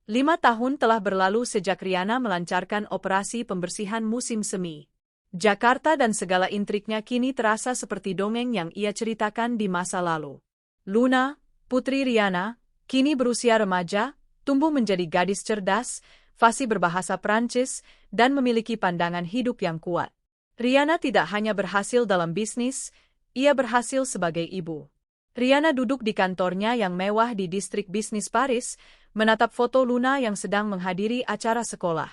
[SPEAKER 1] 5 tahun telah berlalu sejak Riana melancarkan operasi pembersihan musim semi. Jakarta dan segala intriknya kini terasa seperti dongeng yang ia ceritakan di masa lalu. Luna, putri Riana, kini berusia remaja, tumbuh menjadi gadis cerdas, fasih berbahasa Prancis, dan memiliki pandangan hidup yang kuat. Riana tidak hanya berhasil dalam bisnis, ia berhasil sebagai ibu. Riana duduk di kantornya yang mewah di distrik bisnis Paris, menatap foto Luna yang sedang menghadiri acara sekolah.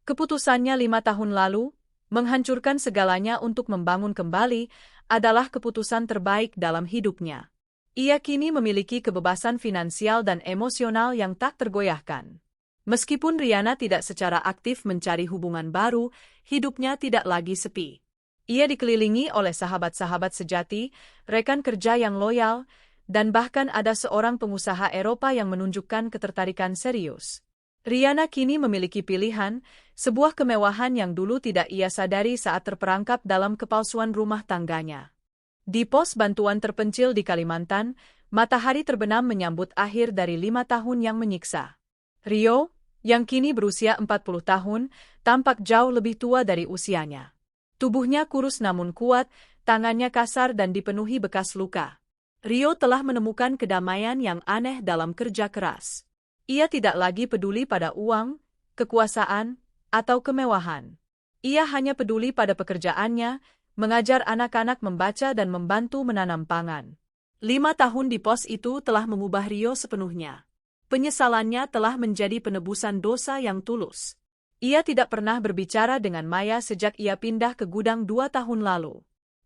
[SPEAKER 1] Keputusannya 5 tahun lalu, menghancurkan segalanya untuk membangun kembali, adalah keputusan terbaik dalam hidupnya. Ia kini memiliki kebebasan finansial dan emosional yang tak tergoyahkan. Meskipun Riana tidak secara aktif mencari hubungan baru, hidupnya tidak lagi sepi. Ia dikelilingi oleh sahabat-sahabat sejati, rekan kerja yang loyal, dan bahkan ada seorang pengusaha Eropa yang menunjukkan ketertarikan serius. Riana kini memiliki pilihan, sebuah kemewahan yang dulu tidak ia sadari saat terperangkap dalam kepalsuan rumah tangganya. Di pos bantuan terpencil di Kalimantan, matahari terbenam menyambut akhir dari 5 tahun yang menyiksa. Rio, yang kini berusia 40 tahun, tampak jauh lebih tua dari usianya. Tubuhnya kurus namun kuat, tangannya kasar dan dipenuhi bekas luka.
[SPEAKER 2] Rio telah menemukan kedamaian yang aneh dalam kerja keras.
[SPEAKER 1] Ia tidak lagi peduli pada uang, kekuasaan, atau kemewahan. Ia hanya peduli pada pekerjaannya, mengajar anak-anak membaca dan membantu menanam pangan.
[SPEAKER 2] 5 tahun di pos itu telah mengubah Rio sepenuhnya. Penyesalannya telah menjadi penebusan dosa yang tulus.
[SPEAKER 1] Ia tidak pernah berbicara dengan Maya sejak ia pindah ke gudang 2 tahun lalu.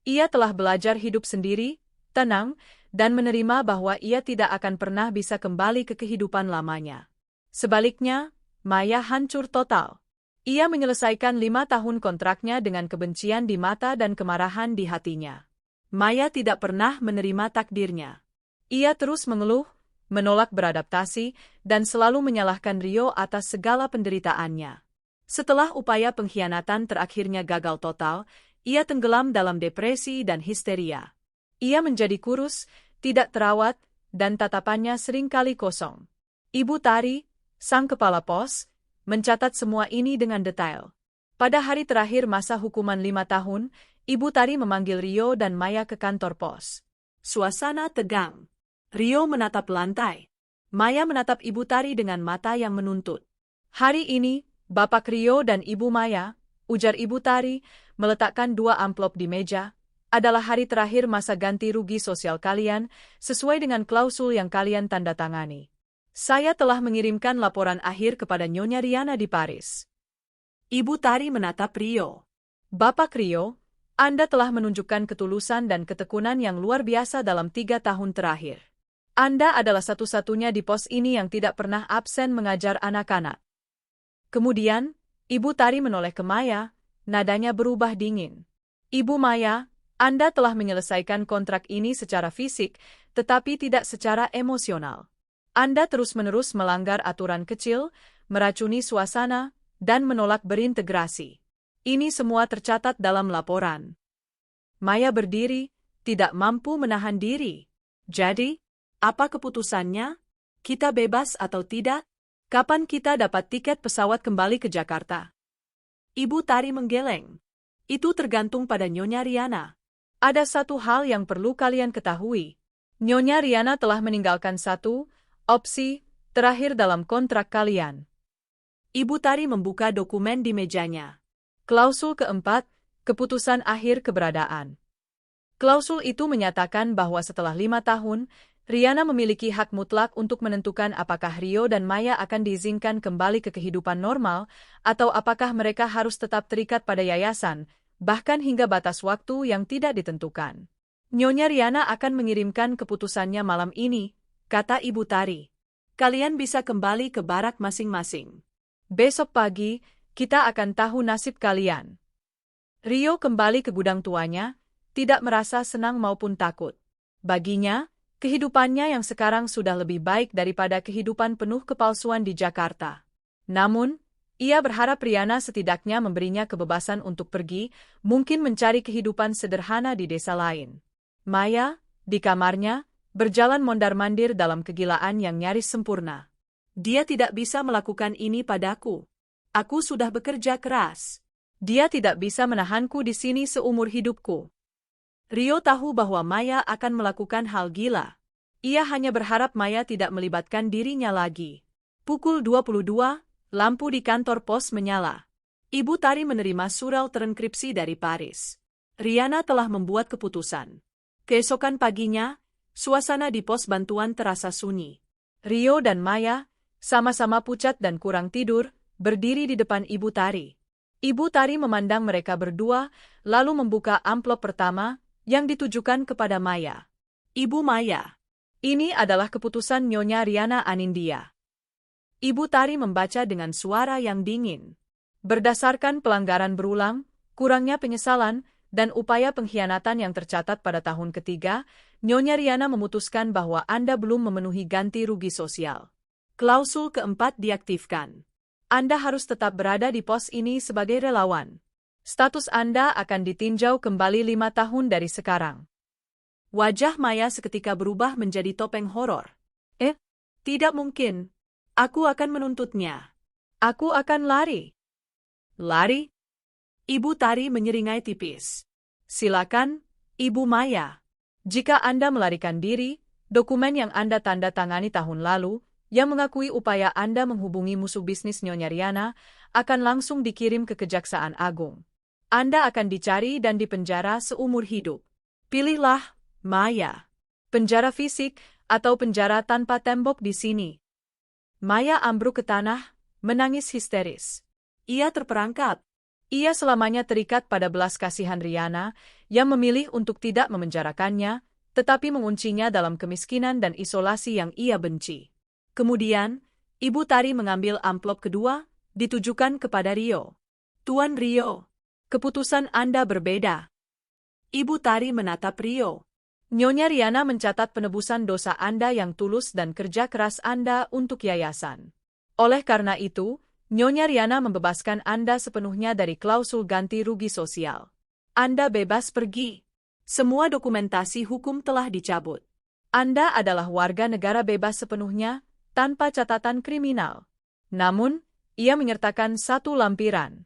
[SPEAKER 1] Ia telah belajar hidup sendiri, tenang, dan menerima bahwa ia tidak akan pernah bisa kembali ke kehidupan lamanya. Sebaliknya, Maya hancur total. Ia menyelesaikan 5 tahun kontraknya dengan kebencian di mata dan kemarahan di hatinya.
[SPEAKER 2] Maya tidak pernah menerima takdirnya.
[SPEAKER 1] Ia terus mengeluh, menolak beradaptasi, dan selalu menyalahkan Rio atas segala penderitaannya.
[SPEAKER 2] Setelah upaya pengkhianatan terakhirnya gagal total, ia tenggelam dalam depresi dan histeria.
[SPEAKER 1] Ia menjadi kurus, tidak terawat, dan tatapannya seringkali kosong. Ibu Tari, sang kepala pos, mencatat semua ini dengan detail. Pada hari terakhir masa hukuman 5 tahun, Ibu Tari memanggil Rio dan Maya ke kantor pos.
[SPEAKER 2] Suasana tegang. Rio menatap lantai. Maya menatap Ibu Tari dengan mata yang menuntut.
[SPEAKER 1] Hari ini, Bapak Rio dan Ibu Maya, ujar Ibu Tari, meletakkan 2 amplop di meja, adalah hari terakhir masa ganti rugi sosial kalian, sesuai dengan klausul yang kalian tanda tangani. Saya telah mengirimkan laporan akhir kepada Nyonya Riana di Paris.
[SPEAKER 2] Ibu Tari menatap Rio.
[SPEAKER 1] Bapak Rio, Anda telah menunjukkan ketulusan dan ketekunan yang luar biasa dalam 3 tahun terakhir. Anda adalah satu-satunya di pos ini yang tidak pernah absen mengajar anak-anak. Kemudian, Ibu Tari menoleh ke Maya, nadanya berubah dingin. Ibu Maya, Anda telah menyelesaikan kontrak ini secara fisik, tetapi tidak secara emosional. Anda terus-menerus melanggar aturan kecil, meracuni suasana, dan menolak berintegrasi. Ini semua tercatat dalam laporan.
[SPEAKER 2] Maya berdiri, tidak mampu menahan diri. Jadi, apa keputusannya? Kita bebas atau tidak? Kapan kita dapat tiket pesawat kembali ke Jakarta? Ibu Tari menggeleng. Itu tergantung pada Nyonya Riana.
[SPEAKER 1] Ada satu hal yang perlu kalian ketahui. Nyonya Riana telah meninggalkan satu opsi terakhir dalam kontrak kalian.
[SPEAKER 2] Ibu Tari membuka dokumen di mejanya.
[SPEAKER 1] Klausul keempat, keputusan akhir keberadaan. Klausul itu menyatakan bahwa setelah 5 tahun, Riana memiliki hak mutlak untuk menentukan apakah Rio dan Maya akan diizinkan kembali ke kehidupan normal, atau apakah mereka harus tetap terikat pada yayasan, bahkan hingga batas waktu yang tidak ditentukan. Nyonya Riana akan mengirimkan keputusannya malam ini, kata Ibu Tari.
[SPEAKER 2] Kalian bisa kembali ke barak masing-masing.
[SPEAKER 1] Besok pagi, kita akan tahu nasib kalian. Rio kembali ke gudang tuanya, tidak merasa senang maupun takut. Baginya, kehidupannya yang sekarang sudah lebih baik daripada kehidupan penuh kepalsuan di Jakarta. Namun, ia berharap Riana setidaknya memberinya kebebasan untuk pergi, mungkin mencari kehidupan sederhana di desa lain. Maya, di kamarnya, berjalan mondar-mandir dalam kegilaan yang nyaris sempurna.
[SPEAKER 2] Dia tidak bisa melakukan ini padaku. Aku sudah bekerja keras.
[SPEAKER 1] Dia tidak bisa menahanku di sini seumur hidupku.
[SPEAKER 2] Rio tahu bahwa Maya akan melakukan hal gila. Ia hanya berharap Maya tidak melibatkan dirinya lagi. Pukul 22, lampu di kantor pos menyala. Ibu Tari menerima surel terenkripsi dari Paris. Riana telah membuat keputusan. Keesokan paginya, suasana di pos bantuan terasa sunyi.
[SPEAKER 1] Rio dan Maya, sama-sama pucat dan kurang tidur, berdiri di depan Ibu Tari. Ibu Tari memandang mereka berdua, lalu membuka amplop pertama, yang ditujukan kepada Maya.
[SPEAKER 2] Ibu Maya.
[SPEAKER 1] Ini adalah keputusan Nyonya Riana Anindya. Ibu Tari membaca dengan suara yang dingin. Berdasarkan pelanggaran berulang, kurangnya penyesalan, dan upaya pengkhianatan yang tercatat pada tahun ketiga, Nyonya Riana memutuskan bahwa Anda belum memenuhi ganti rugi sosial.
[SPEAKER 2] Klausul keempat diaktifkan.
[SPEAKER 1] Anda harus tetap berada di pos ini sebagai relawan. Status Anda akan ditinjau kembali 5 tahun dari sekarang.
[SPEAKER 2] Wajah Maya seketika berubah menjadi topeng horor. Tidak mungkin. Aku akan menuntutnya.
[SPEAKER 1] Aku akan lari.
[SPEAKER 2] Lari? Ibu Tari menyeringai tipis.
[SPEAKER 1] Silakan,
[SPEAKER 2] Ibu Maya.
[SPEAKER 1] Jika Anda melarikan diri, dokumen yang Anda tanda tangani tahun lalu, yang mengakui upaya Anda menghubungi musuh bisnis Nyonya Riana, akan langsung dikirim ke Kejaksaan Agung. Anda akan dicari dan dipenjara seumur hidup. Pilihlah, Maya. Penjara fisik atau penjara tanpa tembok di sini. Maya ambruk ke tanah, menangis histeris.
[SPEAKER 2] Ia terperangkap.
[SPEAKER 1] Ia selamanya terikat pada belas kasihan Riana, yang memilih untuk tidak memenjarakannya, tetapi menguncinya dalam kemiskinan dan isolasi yang ia benci.
[SPEAKER 2] Kemudian, Ibu Tari mengambil amplop kedua, ditujukan kepada Rio. Tuan Rio, keputusan Anda berbeda. Ibu Tari menatap Rio.
[SPEAKER 1] Nyonya Riana mencatat penebusan dosa Anda yang tulus dan kerja keras Anda untuk yayasan. Oleh karena itu, Nyonya Riana membebaskan Anda sepenuhnya dari klausul ganti rugi sosial. Anda bebas pergi.
[SPEAKER 2] Semua dokumentasi hukum telah dicabut.
[SPEAKER 1] Anda adalah warga negara bebas sepenuhnya, tanpa catatan kriminal. Namun, ia menyertakan satu lampiran.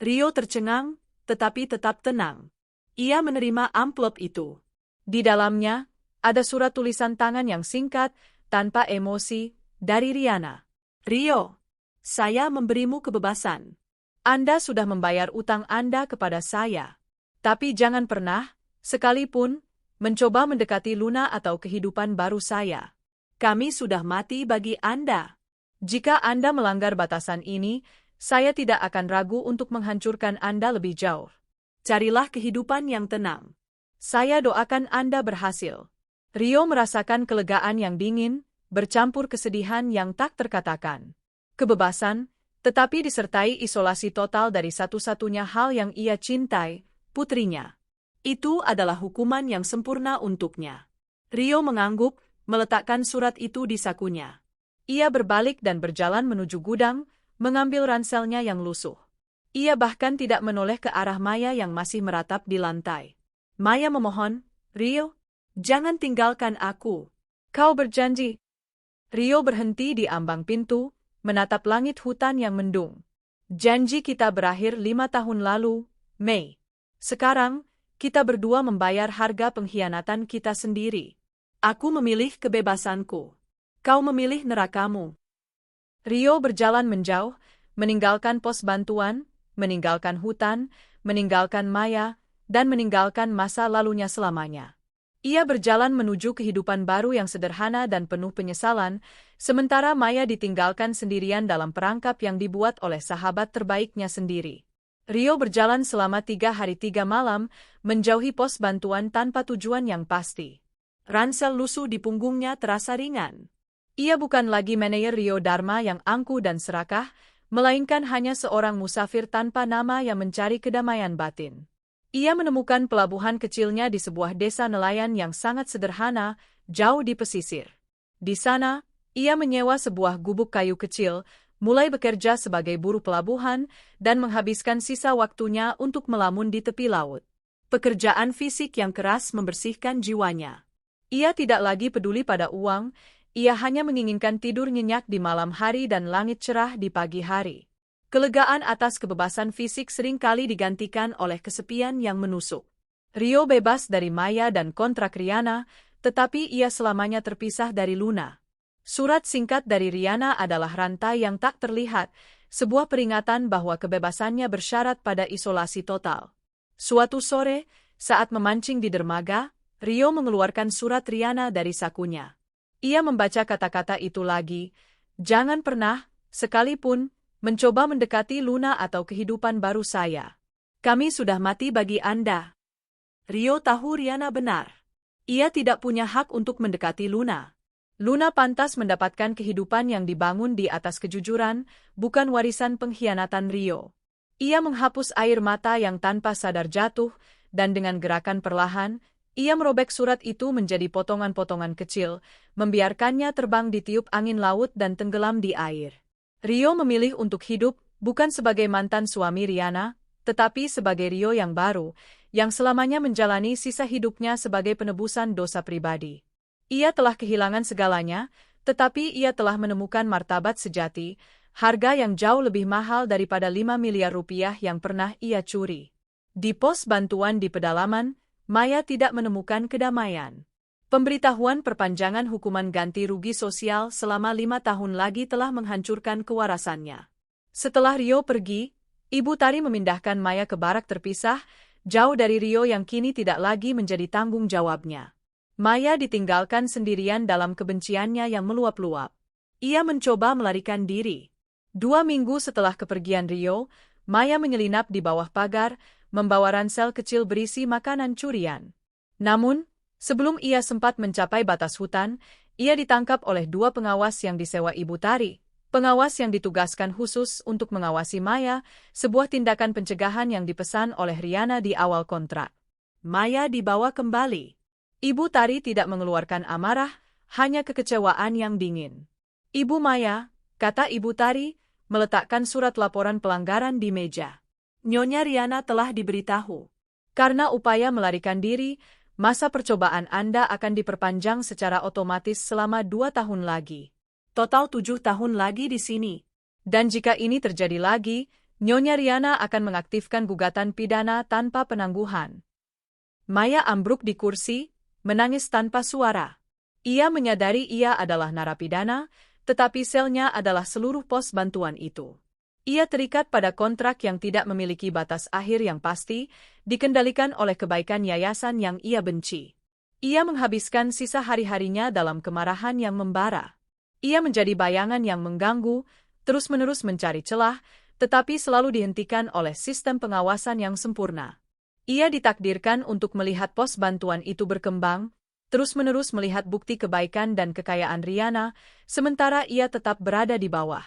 [SPEAKER 2] Rio tercengang, tetapi tetap tenang. Ia menerima amplop itu.
[SPEAKER 1] Di dalamnya, ada surat tulisan tangan yang singkat, tanpa emosi, dari Riana.
[SPEAKER 2] Rio, saya memberimu kebebasan.
[SPEAKER 1] Anda sudah membayar utang Anda kepada saya. Tapi jangan pernah, sekalipun, mencoba mendekati Luna atau kehidupan baru saya.
[SPEAKER 2] Kami sudah mati bagi Anda.
[SPEAKER 1] Jika Anda melanggar batasan ini, saya tidak akan ragu untuk menghancurkan Anda lebih jauh.
[SPEAKER 2] Carilah kehidupan yang tenang.
[SPEAKER 1] Saya doakan Anda berhasil. Rio merasakan kelegaan yang dingin, bercampur kesedihan yang tak terkatakan. Kebebasan, tetapi disertai isolasi total dari satu-satunya hal yang ia cintai, putrinya.
[SPEAKER 2] Itu adalah hukuman yang sempurna untuknya. Rio mengangguk, meletakkan surat itu di sakunya.
[SPEAKER 1] Ia berbalik dan berjalan menuju gudang, mengambil ranselnya yang lusuh. Ia bahkan tidak menoleh ke arah Maya yang masih meratap di lantai.
[SPEAKER 2] Maya memohon, Rio, jangan tinggalkan aku.
[SPEAKER 1] Kau berjanji. Rio berhenti di ambang pintu, menatap langit hutan yang mendung. Janji kita berakhir 5 tahun lalu, Mei. Sekarang, kita berdua membayar harga pengkhianatan kita sendiri.
[SPEAKER 2] Aku memilih kebebasanku. Kau memilih nerakamu.
[SPEAKER 1] Rio berjalan menjauh, meninggalkan pos bantuan, meninggalkan hutan, meninggalkan Maya, dan meninggalkan masa lalunya selamanya. Ia berjalan menuju kehidupan baru yang sederhana dan penuh penyesalan, sementara Maya ditinggalkan sendirian dalam perangkap yang dibuat oleh sahabat terbaiknya sendiri. Rio berjalan selama 3 hari 3 malam, menjauhi pos bantuan tanpa tujuan yang pasti.
[SPEAKER 2] Ransel lusuh di punggungnya terasa ringan.
[SPEAKER 1] Ia bukan lagi manajer Rio Dharma yang angkuh dan serakah, melainkan hanya seorang musafir tanpa nama yang mencari kedamaian batin. Ia menemukan pelabuhan kecilnya di sebuah desa nelayan yang sangat sederhana, jauh di pesisir. Di sana, ia menyewa sebuah gubuk kayu kecil, mulai bekerja sebagai buruh pelabuhan, dan menghabiskan sisa waktunya untuk melamun di tepi laut.
[SPEAKER 2] Pekerjaan fisik yang keras membersihkan jiwanya.
[SPEAKER 1] Ia tidak lagi peduli pada uang, ia hanya menginginkan tidur nyenyak di malam hari dan langit cerah di pagi hari. Kelegaan atas kebebasan fisik seringkali digantikan oleh kesepian yang menusuk. Rio bebas dari Maya dan kontrak Riana, tetapi ia selamanya terpisah dari Luna. Surat singkat dari Riana adalah rantai yang tak terlihat, sebuah peringatan bahwa kebebasannya bersyarat pada isolasi total. Suatu sore, saat memancing di dermaga, Rio mengeluarkan surat Riana dari sakunya. Ia membaca kata-kata itu lagi, jangan pernah, sekalipun, mencoba mendekati Luna atau kehidupan baru saya. Kami sudah mati bagi Anda.
[SPEAKER 2] Rio tahu Riana benar. Ia tidak punya hak untuk mendekati Luna.
[SPEAKER 1] Luna pantas mendapatkan kehidupan yang dibangun di atas kejujuran, bukan warisan pengkhianatan Rio. Ia menghapus air mata yang tanpa sadar jatuh, dan dengan gerakan perlahan, ia merobek surat itu menjadi potongan-potongan kecil, membiarkannya terbang ditiup angin laut dan tenggelam di air. Rio memilih untuk hidup, bukan sebagai mantan suami Riana, tetapi sebagai Rio yang baru, yang selamanya menjalani sisa hidupnya sebagai penebusan dosa pribadi. Ia telah kehilangan segalanya, tetapi ia telah menemukan martabat sejati, harga yang jauh lebih mahal daripada 5 miliar rupiah yang pernah ia curi. Di pos bantuan di pedalaman, Maya tidak menemukan kedamaian. Pemberitahuan perpanjangan hukuman ganti rugi sosial selama 5 tahun lagi telah menghancurkan kewarasannya. Setelah Rio pergi, Ibu Tari memindahkan Maya ke barak terpisah, jauh dari Rio yang kini tidak lagi menjadi tanggung jawabnya. Maya ditinggalkan sendirian dalam kebenciannya yang meluap-luap. Ia mencoba melarikan diri. 2 minggu setelah kepergian Rio, Maya menyelinap di bawah pagar, membawa ransel kecil berisi makanan curian. Namun, sebelum ia sempat mencapai batas hutan, ia ditangkap oleh 2 pengawas yang disewa Ibu Tari. Pengawas yang ditugaskan khusus untuk mengawasi Maya, sebuah tindakan pencegahan yang dipesan oleh Riana di awal kontrak. Maya dibawa kembali. Ibu Tari tidak mengeluarkan amarah, hanya kekecewaan yang dingin. "Ibu Maya," kata Ibu Tari, meletakkan surat laporan pelanggaran di meja. "Nyonya Riana telah diberitahu. Karena upaya melarikan diri, masa percobaan Anda akan diperpanjang secara otomatis selama 2 tahun lagi. Total 7 tahun lagi di sini. Dan jika ini terjadi lagi, Nyonya Riana akan mengaktifkan gugatan pidana tanpa penangguhan." Maya ambruk di kursi, menangis tanpa suara. Ia menyadari ia adalah narapidana, tetapi selnya adalah seluruh pos bantuan itu. Ia terikat pada kontrak yang tidak memiliki batas akhir yang pasti, dikendalikan oleh kebaikan yayasan yang ia benci. Ia menghabiskan sisa hari-harinya dalam kemarahan yang membara. Ia menjadi bayangan yang mengganggu, terus-menerus mencari celah, tetapi selalu dihentikan oleh sistem pengawasan yang sempurna. Ia ditakdirkan untuk melihat pos bantuan itu berkembang, terus-menerus melihat bukti kebaikan dan kekayaan Riana, sementara ia tetap berada di bawah.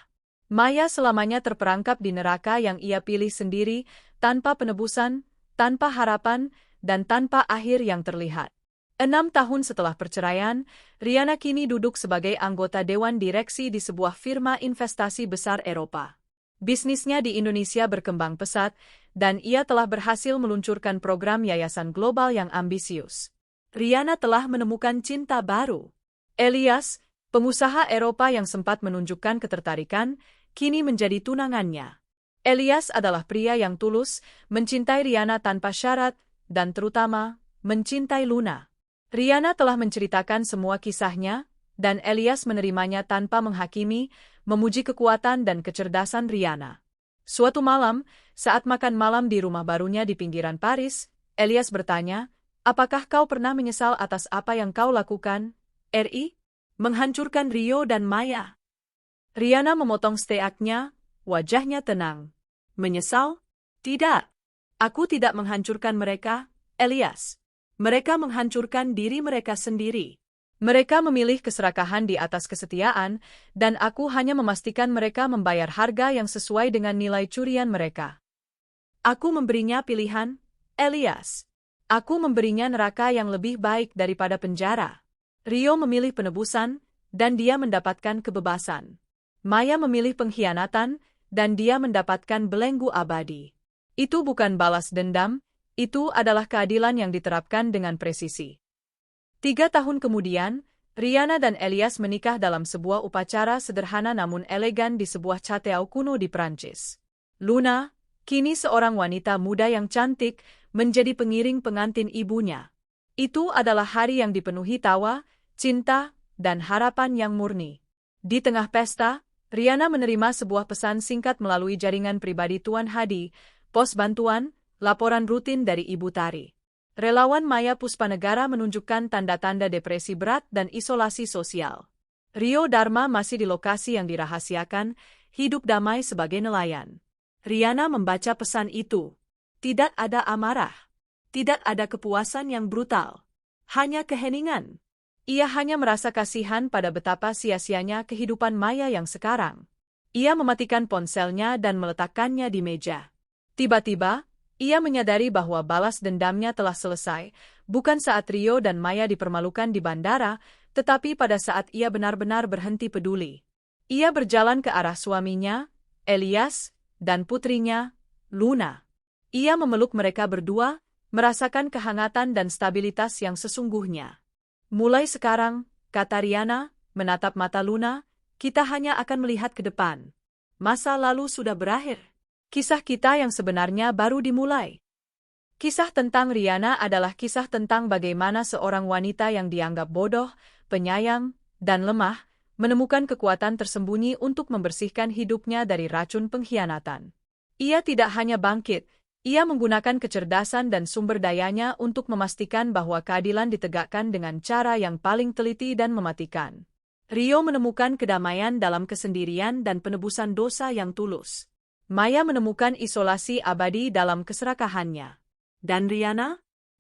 [SPEAKER 1] Maya selamanya terperangkap di neraka yang ia pilih sendiri, tanpa penebusan, tanpa harapan, dan tanpa akhir yang terlihat. 6 tahun setelah perceraian, Riana kini duduk sebagai anggota dewan direksi di sebuah firma investasi besar Eropa. Bisnisnya di Indonesia berkembang pesat, dan ia telah berhasil meluncurkan program yayasan global yang ambisius. Riana telah menemukan cinta baru. Elias, pengusaha Eropa yang sempat menunjukkan ketertarikan, kini menjadi tunangannya. Elias adalah pria yang tulus, mencintai Riana tanpa syarat, dan terutama, mencintai Luna. Riana telah menceritakan semua kisahnya, dan Elias menerimanya tanpa menghakimi, memuji kekuatan dan kecerdasan Riana. Suatu malam, saat makan malam di rumah barunya di pinggiran Paris, Elias bertanya, "Apakah kau pernah menyesal atas apa yang kau lakukan, Ri? Menghancurkan Rio dan Maya?" Riana memotong steaknya, wajahnya tenang. "Menyesal? Tidak. Aku tidak menghancurkan mereka, Elias. Mereka menghancurkan diri mereka sendiri. Mereka memilih keserakahan di atas kesetiaan, dan aku hanya memastikan mereka membayar harga yang sesuai dengan nilai curian mereka. Aku memberinya pilihan, Elias. Aku memberinya neraka yang lebih baik daripada penjara. Rio memilih penebusan, dan dia mendapatkan kebebasan. Maya memilih pengkhianatan, dan dia mendapatkan belenggu abadi. Itu bukan balas dendam, itu adalah keadilan yang diterapkan dengan presisi." 3 tahun kemudian, Riana dan Elias menikah dalam sebuah upacara sederhana namun elegan di sebuah chateau kuno di Prancis. Luna, kini seorang wanita muda yang cantik, menjadi pengiring pengantin ibunya. Itu adalah hari yang dipenuhi tawa, cinta, dan harapan yang murni. Di tengah pesta, Riana menerima sebuah pesan singkat melalui jaringan pribadi Tuan Hadi, pos bantuan, laporan rutin dari Ibu Tari. Relawan Maya Puspanegara menunjukkan tanda-tanda depresi berat dan isolasi sosial. Rio Dharma masih di lokasi yang dirahasiakan, hidup damai sebagai nelayan. Riana membaca pesan itu. Tidak ada amarah. Tidak ada kepuasan yang brutal. Hanya keheningan. Ia hanya merasa kasihan pada betapa sia-sianya kehidupan Maya yang sekarang. Ia mematikan ponselnya dan meletakkannya di meja. Tiba-tiba, ia menyadari bahwa balas dendamnya telah selesai, bukan saat Rio dan Maya dipermalukan di bandara, tetapi pada saat ia benar-benar berhenti peduli. Ia berjalan ke arah suaminya, Elias, dan putrinya, Luna. Ia memeluk mereka berdua, merasakan kehangatan dan stabilitas yang sesungguhnya. "Mulai sekarang," kata Riana, menatap mata Luna, "kita hanya akan melihat ke depan. Masa lalu sudah berakhir. Kisah kita yang sebenarnya baru dimulai." Kisah tentang Rihanna adalah kisah tentang bagaimana seorang wanita yang dianggap bodoh, penyayang, dan lemah, menemukan kekuatan tersembunyi untuk membersihkan hidupnya dari racun pengkhianatan. Ia tidak hanya bangkit, ia menggunakan kecerdasan dan sumber dayanya untuk memastikan bahwa keadilan ditegakkan dengan cara yang paling teliti dan mematikan. Rio menemukan kedamaian dalam kesendirian dan penebusan dosa yang tulus. Maya menemukan isolasi abadi dalam keserakahannya. Dan Rihanna?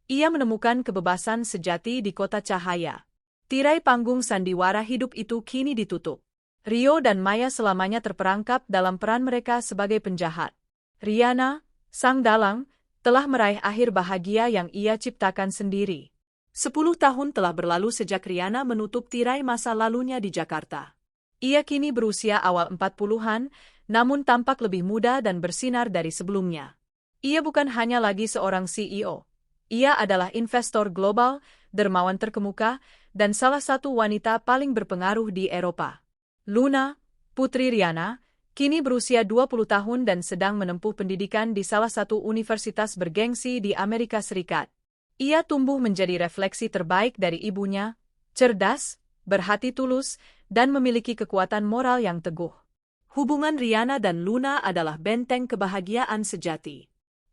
[SPEAKER 1] Ia menemukan kebebasan sejati di kota cahaya. Tirai panggung sandiwara hidup itu kini ditutup. Rio dan Maya selamanya terperangkap dalam peran mereka sebagai penjahat. Rihanna, sang dalang, telah meraih akhir bahagia yang ia ciptakan sendiri. 10 tahun telah berlalu sejak Rihanna menutup tirai masa lalunya di Jakarta. Ia kini berusia awal 40-an, namun tampak lebih muda dan bersinar dari sebelumnya. Ia bukan hanya lagi seorang CEO. Ia adalah investor global, dermawan terkemuka, dan salah satu wanita paling berpengaruh di Eropa. Luna, putri Rihanna, kini berusia 20 tahun dan sedang menempuh pendidikan di salah satu universitas bergengsi di Amerika Serikat. Ia tumbuh menjadi refleksi terbaik dari ibunya, cerdas, berhati tulus, dan memiliki kekuatan moral yang teguh. Hubungan Rihanna dan Luna adalah benteng kebahagiaan sejati.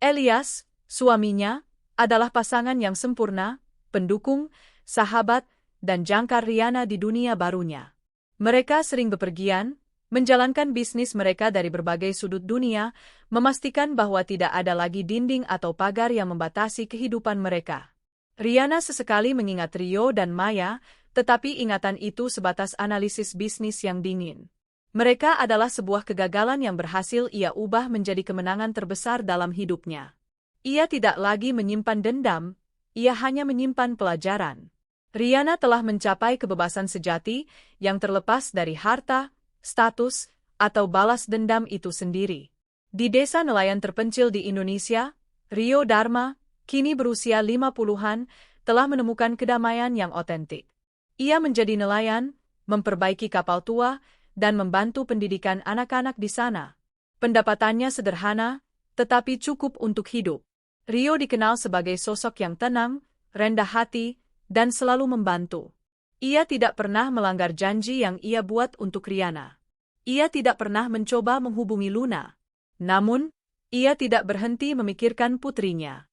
[SPEAKER 1] Elias, suaminya, adalah pasangan yang sempurna, pendukung, sahabat, dan jangkar Rihanna di dunia barunya. Mereka sering bepergian, menjalankan bisnis mereka dari berbagai sudut dunia, memastikan bahwa tidak ada lagi dinding atau pagar yang membatasi kehidupan mereka. Rihanna sesekali mengingat Rio dan Maya, tetapi ingatan itu sebatas analisis bisnis yang dingin. Mereka adalah sebuah kegagalan yang berhasil ia ubah menjadi kemenangan terbesar dalam hidupnya. Ia tidak lagi menyimpan dendam, ia hanya menyimpan pelajaran. Rihanna telah mencapai kebebasan sejati yang terlepas dari harta, status, atau balas dendam itu sendiri. Di desa nelayan terpencil di Indonesia, Rio Dharma, kini berusia 50-an, telah menemukan kedamaian yang otentik. Ia menjadi nelayan, memperbaiki kapal tua, dan membantu pendidikan anak-anak di sana. Pendapatannya sederhana, tetapi cukup untuk hidup. Rio dikenal sebagai sosok yang tenang, rendah hati, dan selalu membantu. Ia tidak pernah melanggar janji yang ia buat untuk Rihanna. Ia tidak pernah mencoba menghubungi Luna. Namun, ia tidak berhenti memikirkan putrinya.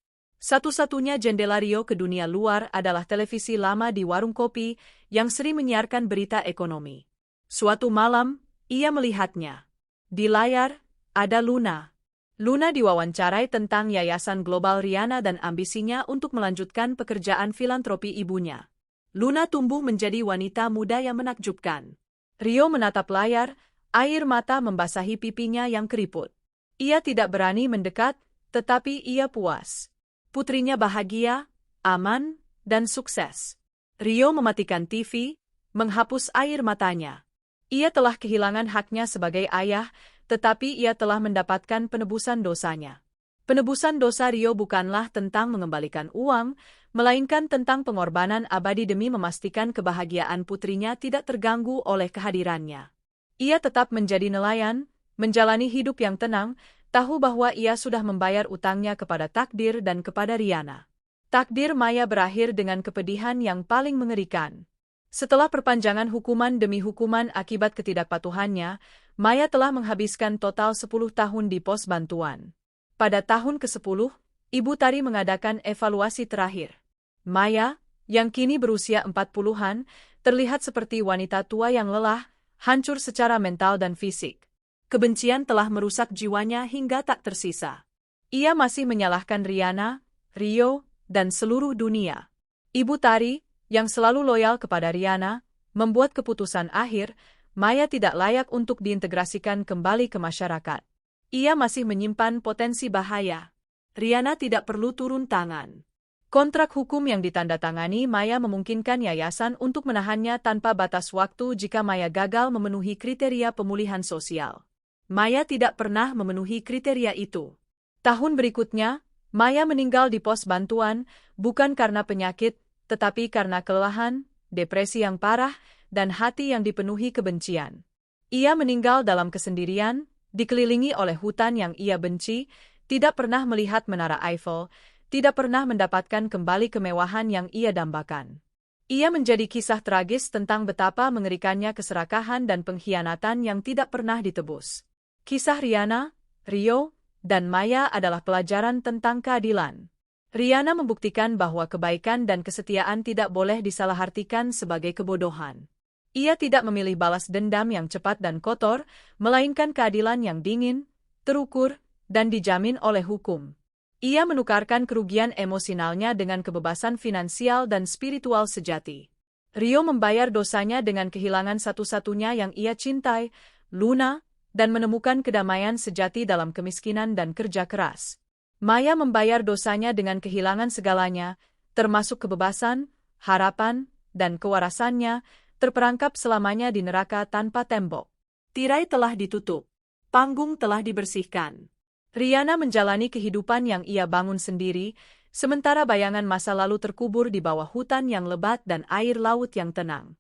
[SPEAKER 1] Satu-satunya jendela Rio ke dunia luar adalah televisi lama di warung kopi yang sering menyiarkan berita ekonomi. Suatu malam, ia melihatnya. Di layar, ada Luna. Luna diwawancarai tentang yayasan global Rihanna dan ambisinya untuk melanjutkan pekerjaan filantropi ibunya. Luna tumbuh menjadi wanita muda yang menakjubkan. Rio menatap layar, air mata membasahi pipinya yang keriput. Ia tidak berani mendekat, tetapi ia puas. Putrinya bahagia, aman, dan sukses. Rio mematikan TV, menghapus air matanya. Ia telah kehilangan haknya sebagai ayah, tetapi ia telah mendapatkan penebusan dosanya. Penebusan dosa Rio bukanlah tentang mengembalikan uang, melainkan tentang pengorbanan abadi demi memastikan kebahagiaan putrinya tidak terganggu oleh kehadirannya. Ia tetap menjadi nelayan, menjalani hidup yang tenang, tahu bahwa ia sudah membayar utangnya kepada takdir dan kepada Rihanna. Takdir Maya berakhir dengan kepedihan yang paling mengerikan. Setelah perpanjangan hukuman demi hukuman akibat ketidakpatuhannya, Maya telah menghabiskan total 10 tahun di pos bantuan. Pada tahun ke-10, Ibu Tari mengadakan evaluasi terakhir. Maya, yang kini berusia 40-an, terlihat seperti wanita tua yang lelah, hancur secara mental dan fisik. Kebencian telah merusak jiwanya hingga tak tersisa. Ia masih menyalahkan Rihanna, Rio, dan seluruh dunia. Ibu Tari, yang selalu loyal kepada Rihanna, membuat keputusan akhir, Maya tidak layak untuk diintegrasikan kembali ke masyarakat. Ia masih menyimpan potensi bahaya. Rihanna tidak perlu turun tangan. Kontrak hukum yang ditandatangani Maya memungkinkan yayasan untuk menahannya tanpa batas waktu jika Maya gagal memenuhi kriteria pemulihan sosial. Maya tidak pernah memenuhi kriteria itu. Tahun berikutnya, Maya meninggal di pos bantuan, bukan karena penyakit, tetapi karena kelelahan, depresi yang parah, dan hati yang dipenuhi kebencian. Ia meninggal dalam kesendirian, dikelilingi oleh hutan yang ia benci, tidak pernah melihat menara Eiffel, tidak pernah mendapatkan kembali kemewahan yang ia dambakan. Ia menjadi kisah tragis tentang betapa mengerikannya keserakahan dan pengkhianatan yang tidak pernah ditebus. Kisah Riana, Rio, dan Maya adalah pelajaran tentang keadilan. Riana membuktikan bahwa kebaikan dan kesetiaan tidak boleh disalahartikan sebagai kebodohan. Ia tidak memilih balas dendam yang cepat dan kotor, melainkan keadilan yang dingin, terukur, dan dijamin oleh hukum. Ia menukarkan kerugian emosionalnya dengan kebebasan finansial dan spiritual sejati. Rio membayar dosanya dengan kehilangan satu-satunya yang ia cintai, Luna, dan menemukan kedamaian sejati dalam kemiskinan dan kerja keras. Maya membayar dosanya dengan kehilangan segalanya, termasuk kebebasan, harapan, dan kewarasannya, terperangkap selamanya di neraka tanpa tembok.
[SPEAKER 2] Tirai telah ditutup. Panggung telah dibersihkan.
[SPEAKER 1] Riana menjalani kehidupan yang ia bangun sendiri, sementara bayangan masa lalu terkubur di bawah hutan yang lebat dan air laut yang tenang.